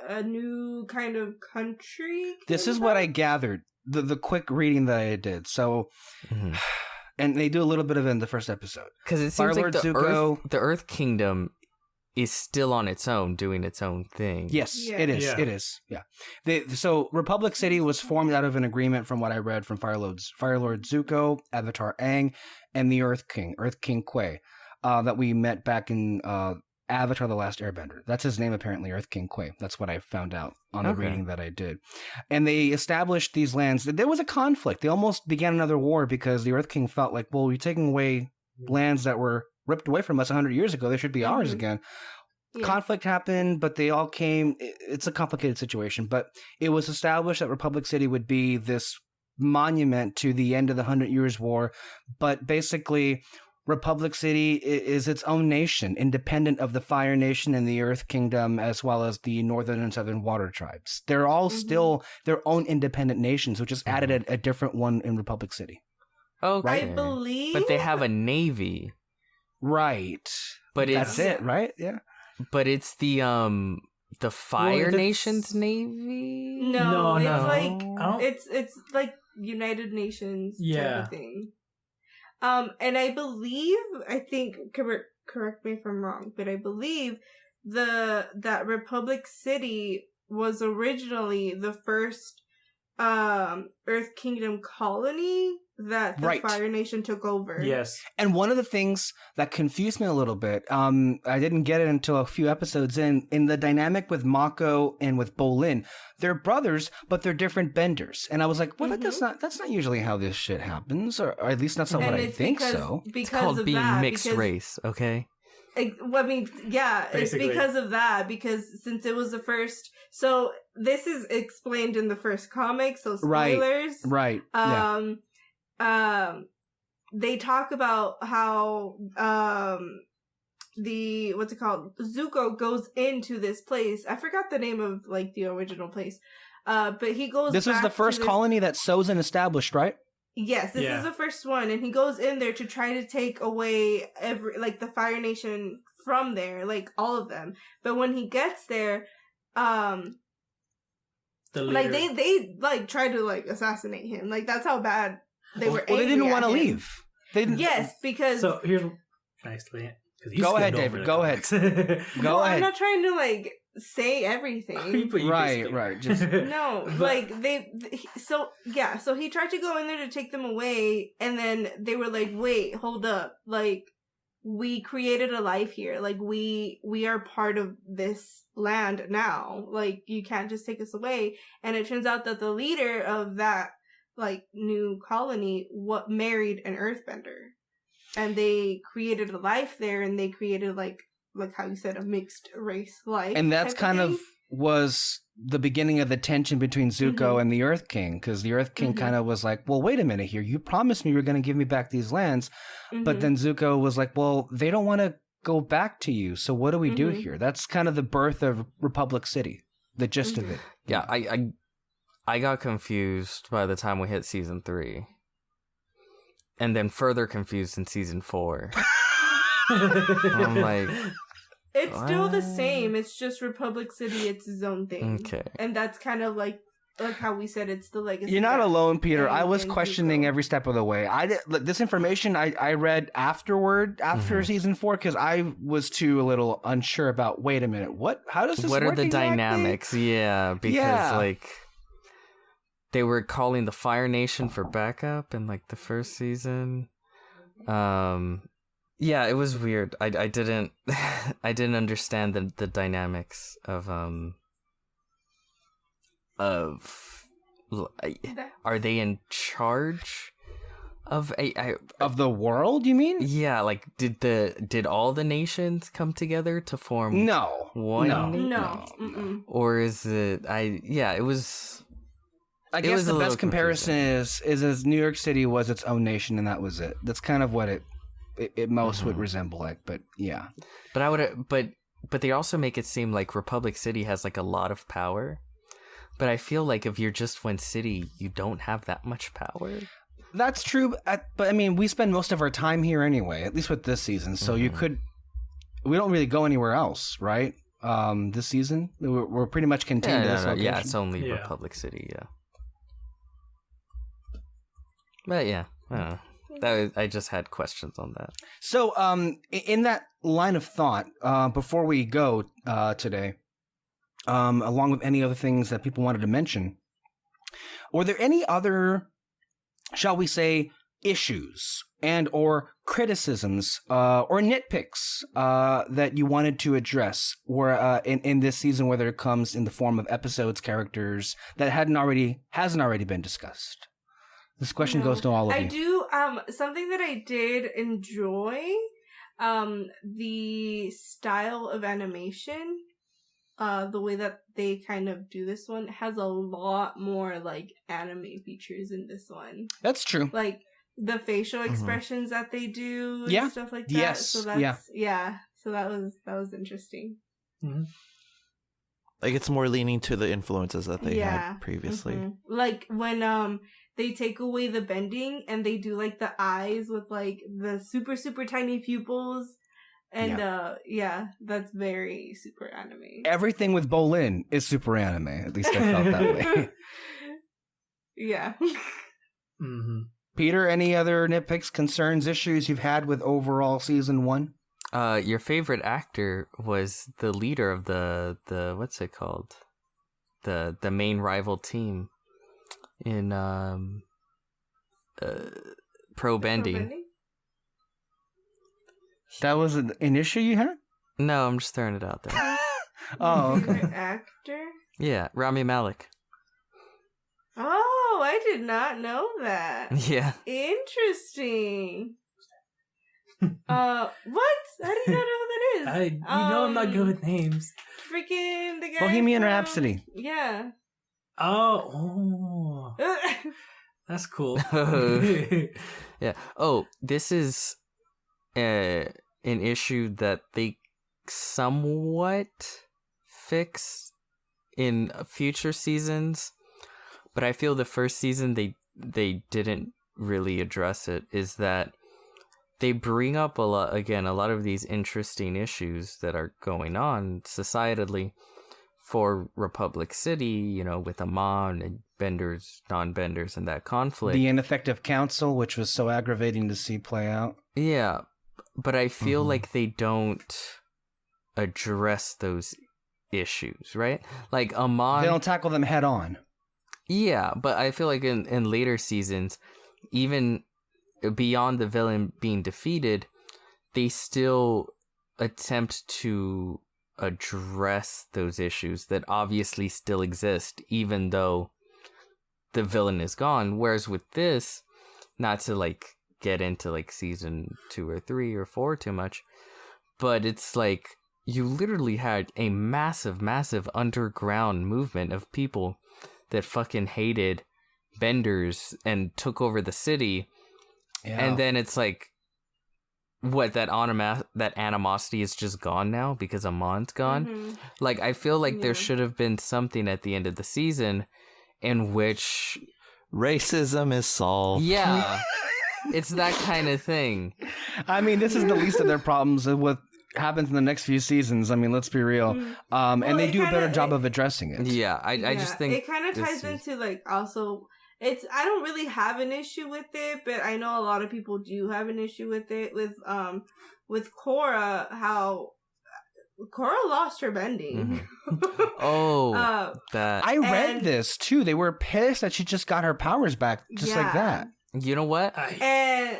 a new kind of country. This is what I gathered. The quick reading that I did. So, and they do a little bit of it in the first episode. Because it seems Fire like Lord the Earth Kingdom is still on its own, doing its own thing. Yes, Yeah. it is. Yeah. It is. Yeah. So Republic City was formed out of an agreement, from what I read, from Fire Lord Zuko, Avatar Aang, and the Earth King Kui, that we met back in Avatar: The Last Airbender. That's his name, apparently, Earth King Kui. That's what I found out on the Okay. reading that I did. And they established these lands. There was a conflict. They almost began another war because the Earth King felt like, well, we're taking away lands that were ripped away from us 100 years ago. They should be ours again. Yeah. Conflict happened, but they all came. It's a complicated situation, but it was established that Republic City would be this monument to the end of the 100 Years' War. But basically, Republic City is its own nation, independent of the Fire Nation and the Earth Kingdom, as well as the Northern and Southern Water Tribes. They're all still their own independent nations, which just added a different one in Republic City. Okay. I believe. But they have a navy. Right. But That's it's it, right? Yeah. But it's the the Fire it's- Nation's navy? No, it's No. like Oh. it's like United Nations type Yeah. of thing. And I think correct me if I'm wrong, but I believe that Republic City was originally the first Earth Kingdom colony that the Right. Fire Nation took over. Yes. And one of the things that confused me a little bit, I didn't get it until a few episodes in the dynamic with Mako and with Bolin. They're brothers, but they're different benders. And I was like, well, that's not usually how this shit happens, or at least that's not And what I it's think because, so. Because It's called of being that, mixed because- race, okay? Well, I mean, yeah, Basically. it's because of that. Because since it was the first, so this is explained in the first comic. So spoilers, Right. Yeah. They talk about how the what's it called? Zuko goes into this place. I forgot the name of like the original place. But he goes. This was back the to first this- colony that Sozin established, right? Yes, this Yeah. is the first one, and he goes in there to try to take away the Fire Nation from there, like all of them. But when he gets there, The leader. like they like try to like assassinate him. Like that's how bad they were. Well, they didn't want to leave. They didn't. Yes, because So here's. Can I explain it? 'Cause you Go skimmed ahead, over David, the go ahead. comics. Go I'm ahead. not trying to like say everything. But you Right, basically- right, just- No, But- like so he tried to go in there to take them away, and then they were like, wait, hold up, like we created a life here, like we are part of this land now, like you can't just take us away. And it turns out that the leader of that like new colony married an earthbender, and they created a life there, and they created like how you said, a mixed race life. And that's type kind of thing. was the beginning of the tension between Zuko and the Earth King, because the Earth King kind of was like, well, wait a minute here. You promised me you were going to give me back these lands. But then Zuko was like, well, they don't want to go back to you. So what do we do here? That's kind of the birth of Republic City, the gist of it. Yeah, I got confused by the time we hit season 3. And then further confused in season 4. I'm like, It's still the same. It's just Republic City. It's its own thing. okay. And that's kind of like how we said it's the legacy. You're not that- alone, Peter. I was and questioning Zuko. every step of the way. This information I read after season 4, because I was too a little unsure about. Wait a minute, how does this? What are work the exactly? dynamics? Yeah, because Yeah. like they were calling the Fire Nation for backup in like the first season. Yeah, it was weird. I didn't I didn't understand the dynamics of are they in charge of Of the world, you mean? yeah, like did all the nations come together to form No, one no, No. Mm-mm. or is it it was I It guess was a the little best comparison confusing. is as New York City was its own nation, and that was it. That's kind of what it most would resemble like. But yeah, But I would, but they also make it seem like Republic City has like a lot of power. But I feel like if you're just one city, you don't have that much power. that's true. But I mean, we spend most of our time here anyway, at least with this season. So we don't really go anywhere else, right? This season, we're pretty much contained to this location. Yeah, it's only Yeah. Republic City. Yeah. But yeah, I don't know. I just had questions on that. So, in that line of thought, before we go today, along with any other things that people wanted to mention, were there any other, shall we say, issues and or criticisms or nitpicks that you wanted to address, or in this season, whether it comes in the form of episodes, characters that hasn't already been discussed? This question goes to all of I you. do something that I did enjoy, the style of animation, the way that they kind of do this one has a lot more like anime features in this one. That's true. Like the facial expressions that they do and Yeah. stuff like that. Yes. So that's so that was interesting. Like it's more leaning to the influences that they had previously. Mhm. Like when they take away the bending and they do like the eyes with like the super super tiny pupils. And that's very super anime. Everything with Bolin is super anime. At least I felt that way. Yeah. Mm-hmm. Peter, any other nitpicks, concerns, issues you've had with overall season 1? Your favorite actor was the leader of the what's it called? The main rival team in Pro Bending. That was an issue you had? No, I'm just throwing it out there. Oh, okay. Favorite actor? Yeah, Rami Malek. Oh, I did not know that. Yeah. Interesting. What? How do you not know who that is? I'm not good with names. Freaking the guy Bohemian from- Rhapsody. Yeah. Oh, that's cool. Yeah. Oh, this is an issue that they somewhat fix in future seasons, but I feel the first season they didn't really address it. Is that they bring up a lot of these interesting issues that are going on societally for Republic City, with Amon and benders, non-benders, and that conflict. The ineffective council, which was so aggravating to see play out. Yeah, but I feel like they don't address those issues, right? Like Amon... They don't tackle them head on. Yeah, but I feel like in later seasons, even beyond the villain being defeated, they still attempt to address those issues that obviously still exist, even though the villain is gone. Whereas with this, not to get into season 2 or 3 or 4 too much, but it's you literally had a massive underground movement of people that fucking hated benders and took over the city. Yeah. And then it's that animosity is just gone now because Amon's gone. Mm-hmm. I feel like there should have been something at the end of the season in which Racism is solved. yeah, it's that kind of thing. I mean, this is the least of their problems of what happens in the next few seasons. I mean, let's be real. And they do a better job of addressing it. Yeah, I just think it kind of ties into also... I don't really have an issue with it, but I know a lot of people do have an issue with it. With Korra, how Korra lost her bending. Oh, that. I read this too. They were pissed that she just got her powers back just like that. You know what? And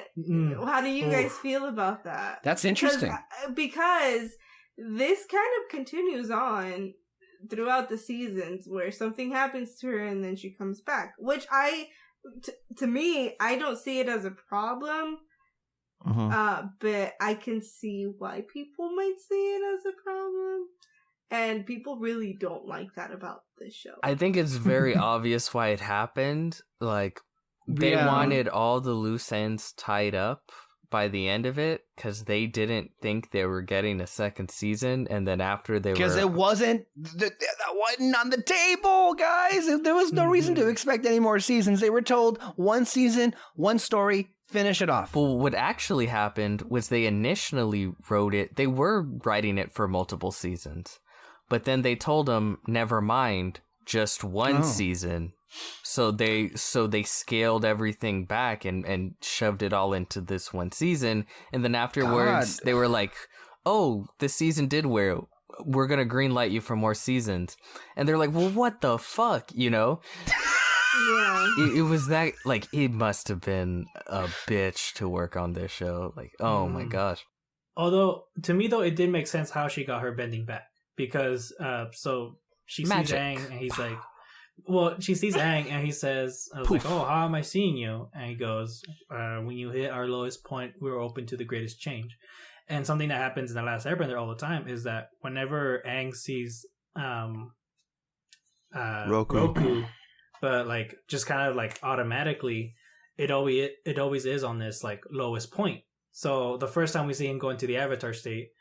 how do you guys feel about that? That's interesting. Because this kind of continues on throughout the seasons where something happens to her and then she comes back, which to me, I don't see it as a problem. But I can see why people might see it as a problem, and people really don't like that about this show. I think it's very obvious why it happened. They wanted all the loose ends tied up by the end of it because they didn't think they were getting a second season, and then after they were... Because it wasn't... That wasn't on the table, guys! There was no reason to expect any more seasons. They were told one season, one story, finish it off. Well, what actually happened was they initially wrote it... They were writing it for multiple seasons, but then they told them, never mind, just one season. So they scaled everything back and shoved it all into this one season, and then afterwards they were like, "Oh, the season did well. We're gonna greenlight you for more seasons." And they're like, "Well, what the fuck?" Yeah. It was that it must have been a bitch to work on this show. Oh my gosh. Although to me though, it did make sense how she got her bending back because so she Magic. sees Aang and he's like. Well, she sees Aang and he says, I was like, "Oh, how am I seeing you?" And he goes, "When you hit our lowest point, we're open to the greatest change." And something that happens in The Last Airbender all the time is that whenever Aang sees Roku, but just kind of automatically, it always is on this lowest point. So the first time we see him go into the Avatar state,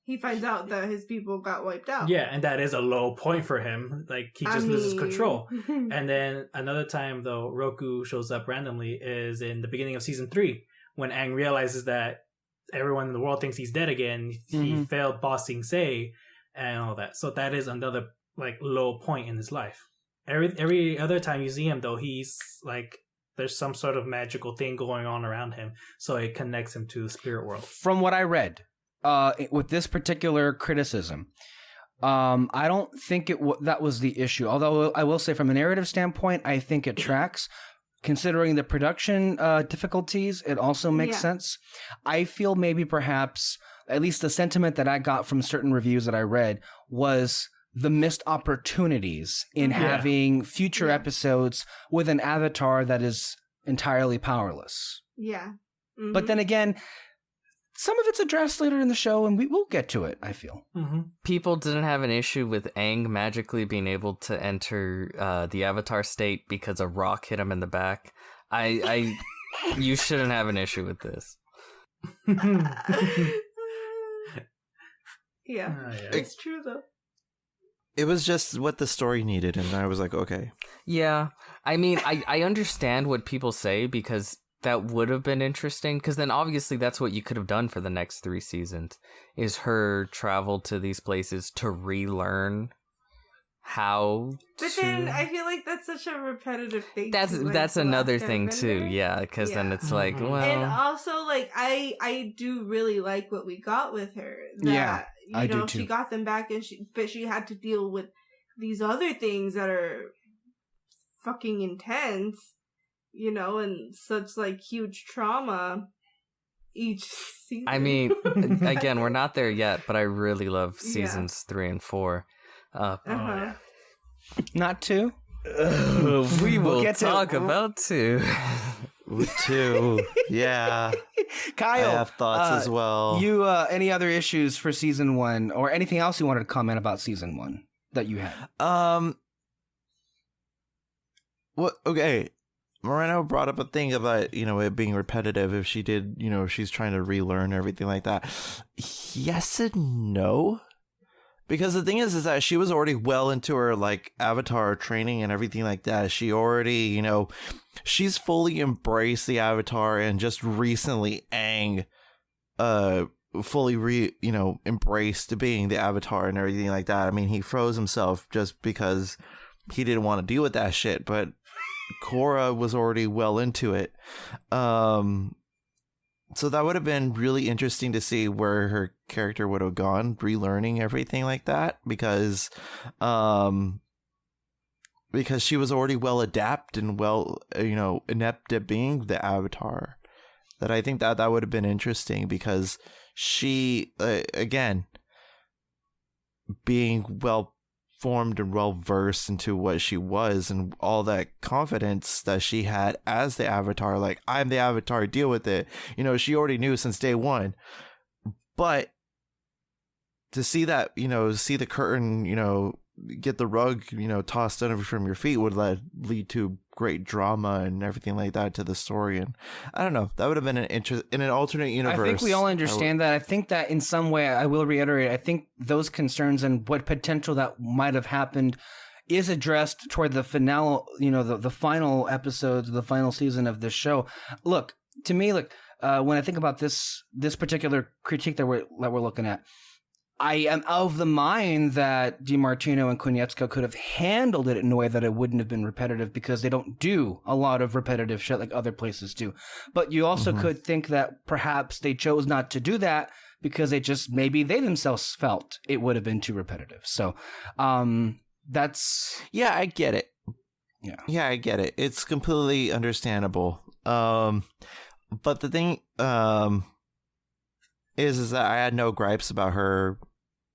he finds out that his people got wiped out. Yeah, and that is a low point for him. He just loses control. And then another time, though, Roku shows up randomly is in the beginning of season 3 when Aang realizes that everyone in the world thinks he's dead again. He failed bossing Say and all that. So that is another like low point in his life. Every other time you see him though, he's like there's some sort of magical thing going on around him, so it connects him to the spirit world. From what I read, with this particular criticism, I don't think that was the issue. Although I will say, from a narrative standpoint, I think it tracks. Considering the production difficulties, it also makes sense. I feel maybe perhaps, at least the sentiment that I got from certain reviews that I read, was the missed opportunities in having future episodes with an avatar that is entirely powerless. Yeah. Mm-hmm. But then again, some of it's addressed later in the show, and we will get to it, I feel. People didn't have an issue with Aang magically being able to enter the Avatar state because a rock hit him in the back. You shouldn't have an issue with this. Yeah, it's true though. It was just what the story needed, and I was like, okay. Yeah, I mean, I understand what people say because that would have been interesting, because then obviously that's what you could have done for the next 3 seasons, is her travel to these places to relearn how But then I feel like that's such a repetitive thing. That's another thing too, because then it's like, well... And also, like, I do really like what we got with her. That, I do too. She got them back, but she had to deal with these other things that are fucking intense. And such, like, huge trauma each season. I mean, again, we're not there yet, but I really love seasons 3 and 4. Not 2? We will talk about 2. 2. Yeah. Kyle, I have thoughts as well. You, any other issues for season 1, or anything else you wanted to comment about season 1 that you had? What? Okay. Moreno brought up a thing about, it being repetitive if she did, if she's trying to relearn everything like that. Yes and no. Because the thing is that she was already well into her, like, avatar training and everything like that. She already, she's fully embraced the avatar, and just recently Aang, fully embraced being the avatar and everything like that. I mean, he froze himself just because he didn't want to deal with that shit, but Korra was already well into it. So that would have been really interesting to see where her character would have gone, relearning everything like that, because she was already well adapted and well, inept at being the avatar. That I think that would have been interesting, because she, again, being well formed and well versed into what she was, and all that confidence that she had as the avatar, like, I'm the avatar, deal with it. She already knew since day 1. But to see that, see the curtain, get the rug, tossed under from your feet would lead to great drama and everything like that to the story. And I don't know, that would have been in an alternate universe. I think we all understand that. I think that in some way, I will reiterate, I think those concerns and what potential that might have happened is addressed toward the finale, the final episodes, the final season of this show. Look, to me, when I think about this particular critique that we're looking at, I am of the mind that DiMartino and Konietzko could have handled it in a way that it wouldn't have been repetitive, because they don't do a lot of repetitive shit like other places do. But you also could think that perhaps they chose not to do that because maybe they themselves felt it would have been too repetitive. So that's... Yeah, I get it. Yeah, I get it. It's completely understandable. But the thing is that I had no gripes about her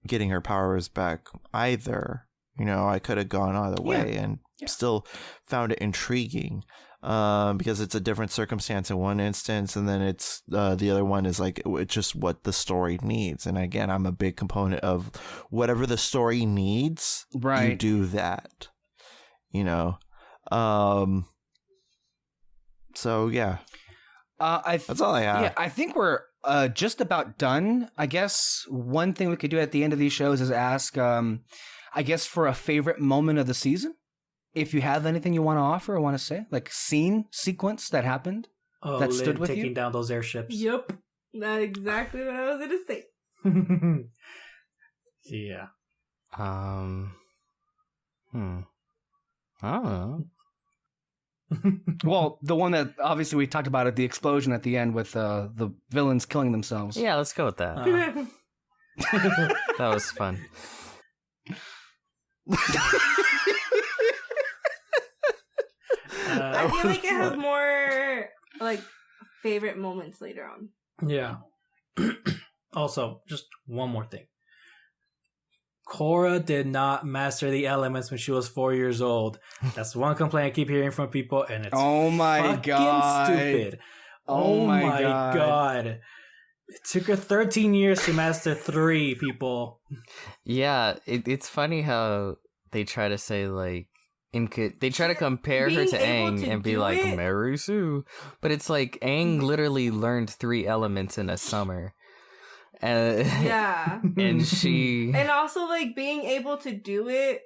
getting her powers back either. I could have gone either way and still found it intriguing, because it's a different circumstance in one instance, and then it's the other one is like, it's just what the story needs. And again, I'm a big component of whatever the story needs, right? You do that, so yeah, that's all I have. Yeah, I think we're just about done. I guess one thing we could do at the end of these shows is ask, I guess, for a favorite moment of the season. If you have anything you want to offer or want to say, like sequence that happened that stood with taking you. down those airships. Yep. Not exactly what I was gonna say. Yeah. I don't know. Well, the one that obviously we talked about at the explosion at the end with the villains killing themselves. Yeah, let's go with that. That was fun. I feel like it has more like favorite moments later on. Yeah. Also, just one more thing. Korra did not master the elements when she was 4 years old. That's one complaint I keep hearing from people, and it's Oh my fucking God. stupid. Oh my God. It took her 13 years to master 3 people. Yeah, it's funny how they try to say like they try to compare her Being to able Aang to and be do like it- Mary Sue, but it's like Aang literally learned 3 elements in a summer, Yeah. and she And also, like, being able to do it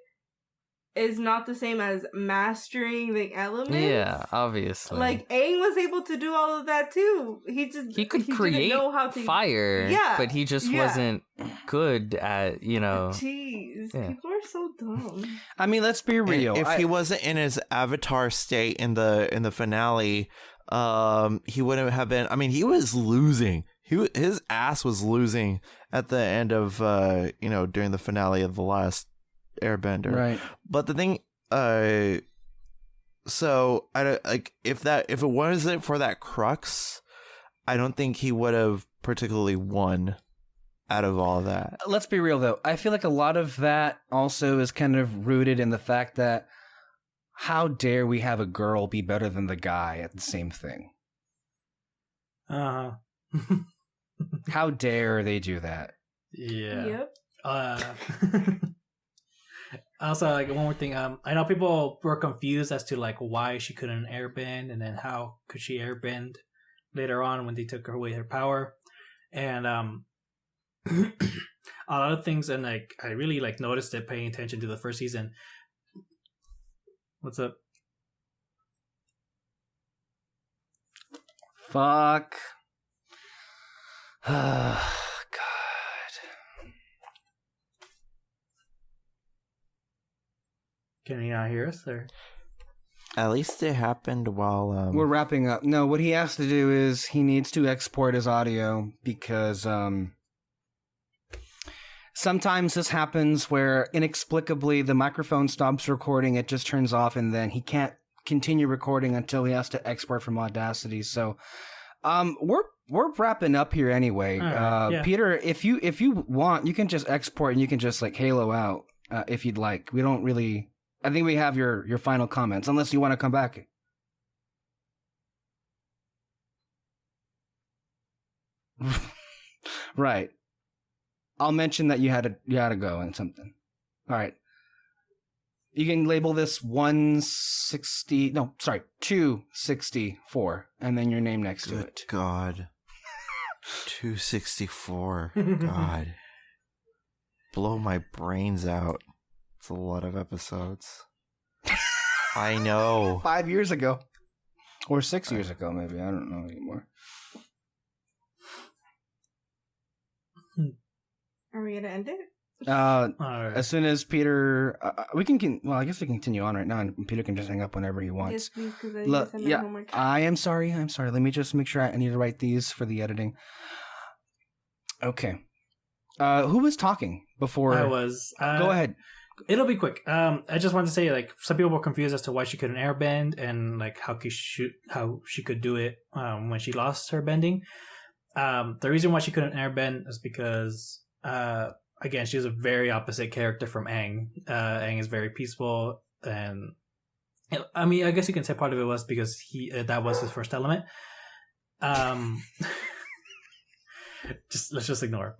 is not the same as mastering the elements. yeah, obviously Like, Aang was able to do all of that too. He could didn't create know how to fire, Yeah, but he just yeah. wasn't good at Jeez, Yeah. people are so dumb. I mean, let's be real. If he wasn't in his avatar state in the finale, he wouldn't have been. I mean, he was losing. His ass was losing at the end of during the finale of the last Airbender. Right. But the thing, so I don't like if it wasn't for that crux, I don't think he would have particularly won out of all that. Let's be real, though. I feel like a lot of that also is kind of rooted in the fact that how dare we have a girl be better than the guy at the same thing? Uh-huh. How dare they do that? Yeah. Yep. Also, like one more thing. I know people were confused as to like why she couldn't airbend, and then how could she airbend later on when they took away her power, and a lot of things. And like I really like noticed it paying attention to the first season. What's up? Fuck. God. Can you not hear us? Or At least it happened while We're wrapping up. No, what he has to do is he needs to export his audio because sometimes this happens where inexplicably the microphone stops recording, it just turns off, and then he can't continue recording until he has to export from Audacity. So we're wrapping up here anyway. All right, yeah. Peter, if you want, you can just export and you can just like halo out if you'd like. We don't really. I think we have your final comments, unless you want to come back. Right. I'll mention that you had to go and something. All right. You can label this 264, and then your name next to good it. God, 264. God, blow my brains out. It's a lot of episodes. I know. 5 years ago, or 6 years ago, maybe. I don't know anymore. Are we gonna end it? all right. As soon as Peter, we can. Well, I guess we can continue on right now, and Peter can just hang up whenever he Yes, wants. please, because I Look, need to send my yeah, homework. I am sorry. Let me just make sure I need to write these for the editing. Okay. Who was talking before? I was. Go ahead. It'll be quick. I just wanted to say, like, some people were confused as to why she couldn't airbend and like how she could do it when she lost her bending. The reason why she couldn't airbend is because again, she's a very opposite character from Aang. Aang is very peaceful, and I mean, I guess you can say part of it was because that was his first element. Let's just ignore.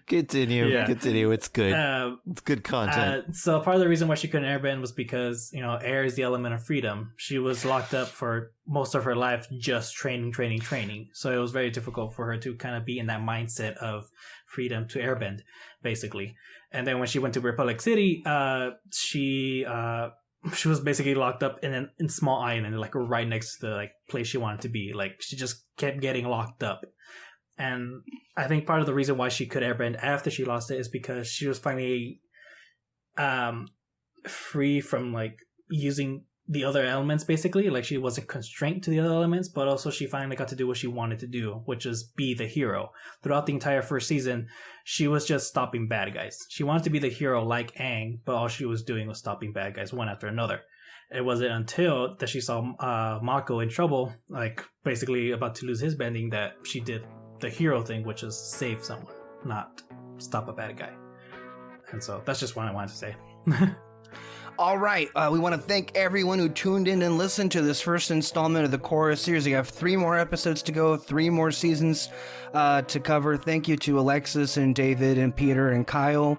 Continue. It's good. It's good content. So part of the reason why she couldn't airbend was because, air is the element of freedom. She was locked up for most of her life just training. So it was very difficult for her to kind of be in that mindset of freedom to airbend, basically. And then when she went to Republic City, she she was basically locked up in a small island, like right next to the like place she wanted to be. Like she just kept getting locked up. And I think part of the reason why she could airbend after she lost it is because she was finally free from like using the other elements, basically. Like she wasn't constrained to the other elements, but also she finally got to do what she wanted to do, which is be the hero. Throughout the entire first season, she was just stopping bad guys. She wanted to be the hero like Aang, but all she was doing was stopping bad guys one after another. It wasn't until that she saw Mako in trouble, like basically about to lose his bending, that she did the hero thing, which is save someone, not stop a bad guy. And so that's just what I wanted to say. All right. We want to thank everyone who tuned in and listened to this first installment of the Korra series. We have 3 more episodes to go, 3 more seasons to cover. Thank you to Alexis and David and Peter and Kyle.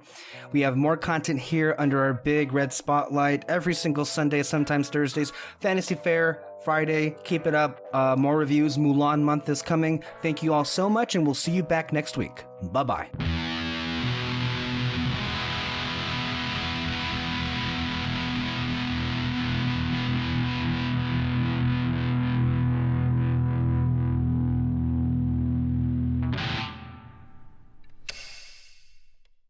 We have more content here under our big red spotlight every single Sunday, sometimes Thursdays. Fantasy Fair, Friday. Keep it up. More reviews. Mulan month is coming. Thank you all so much, and we'll see you back next week. Bye-bye.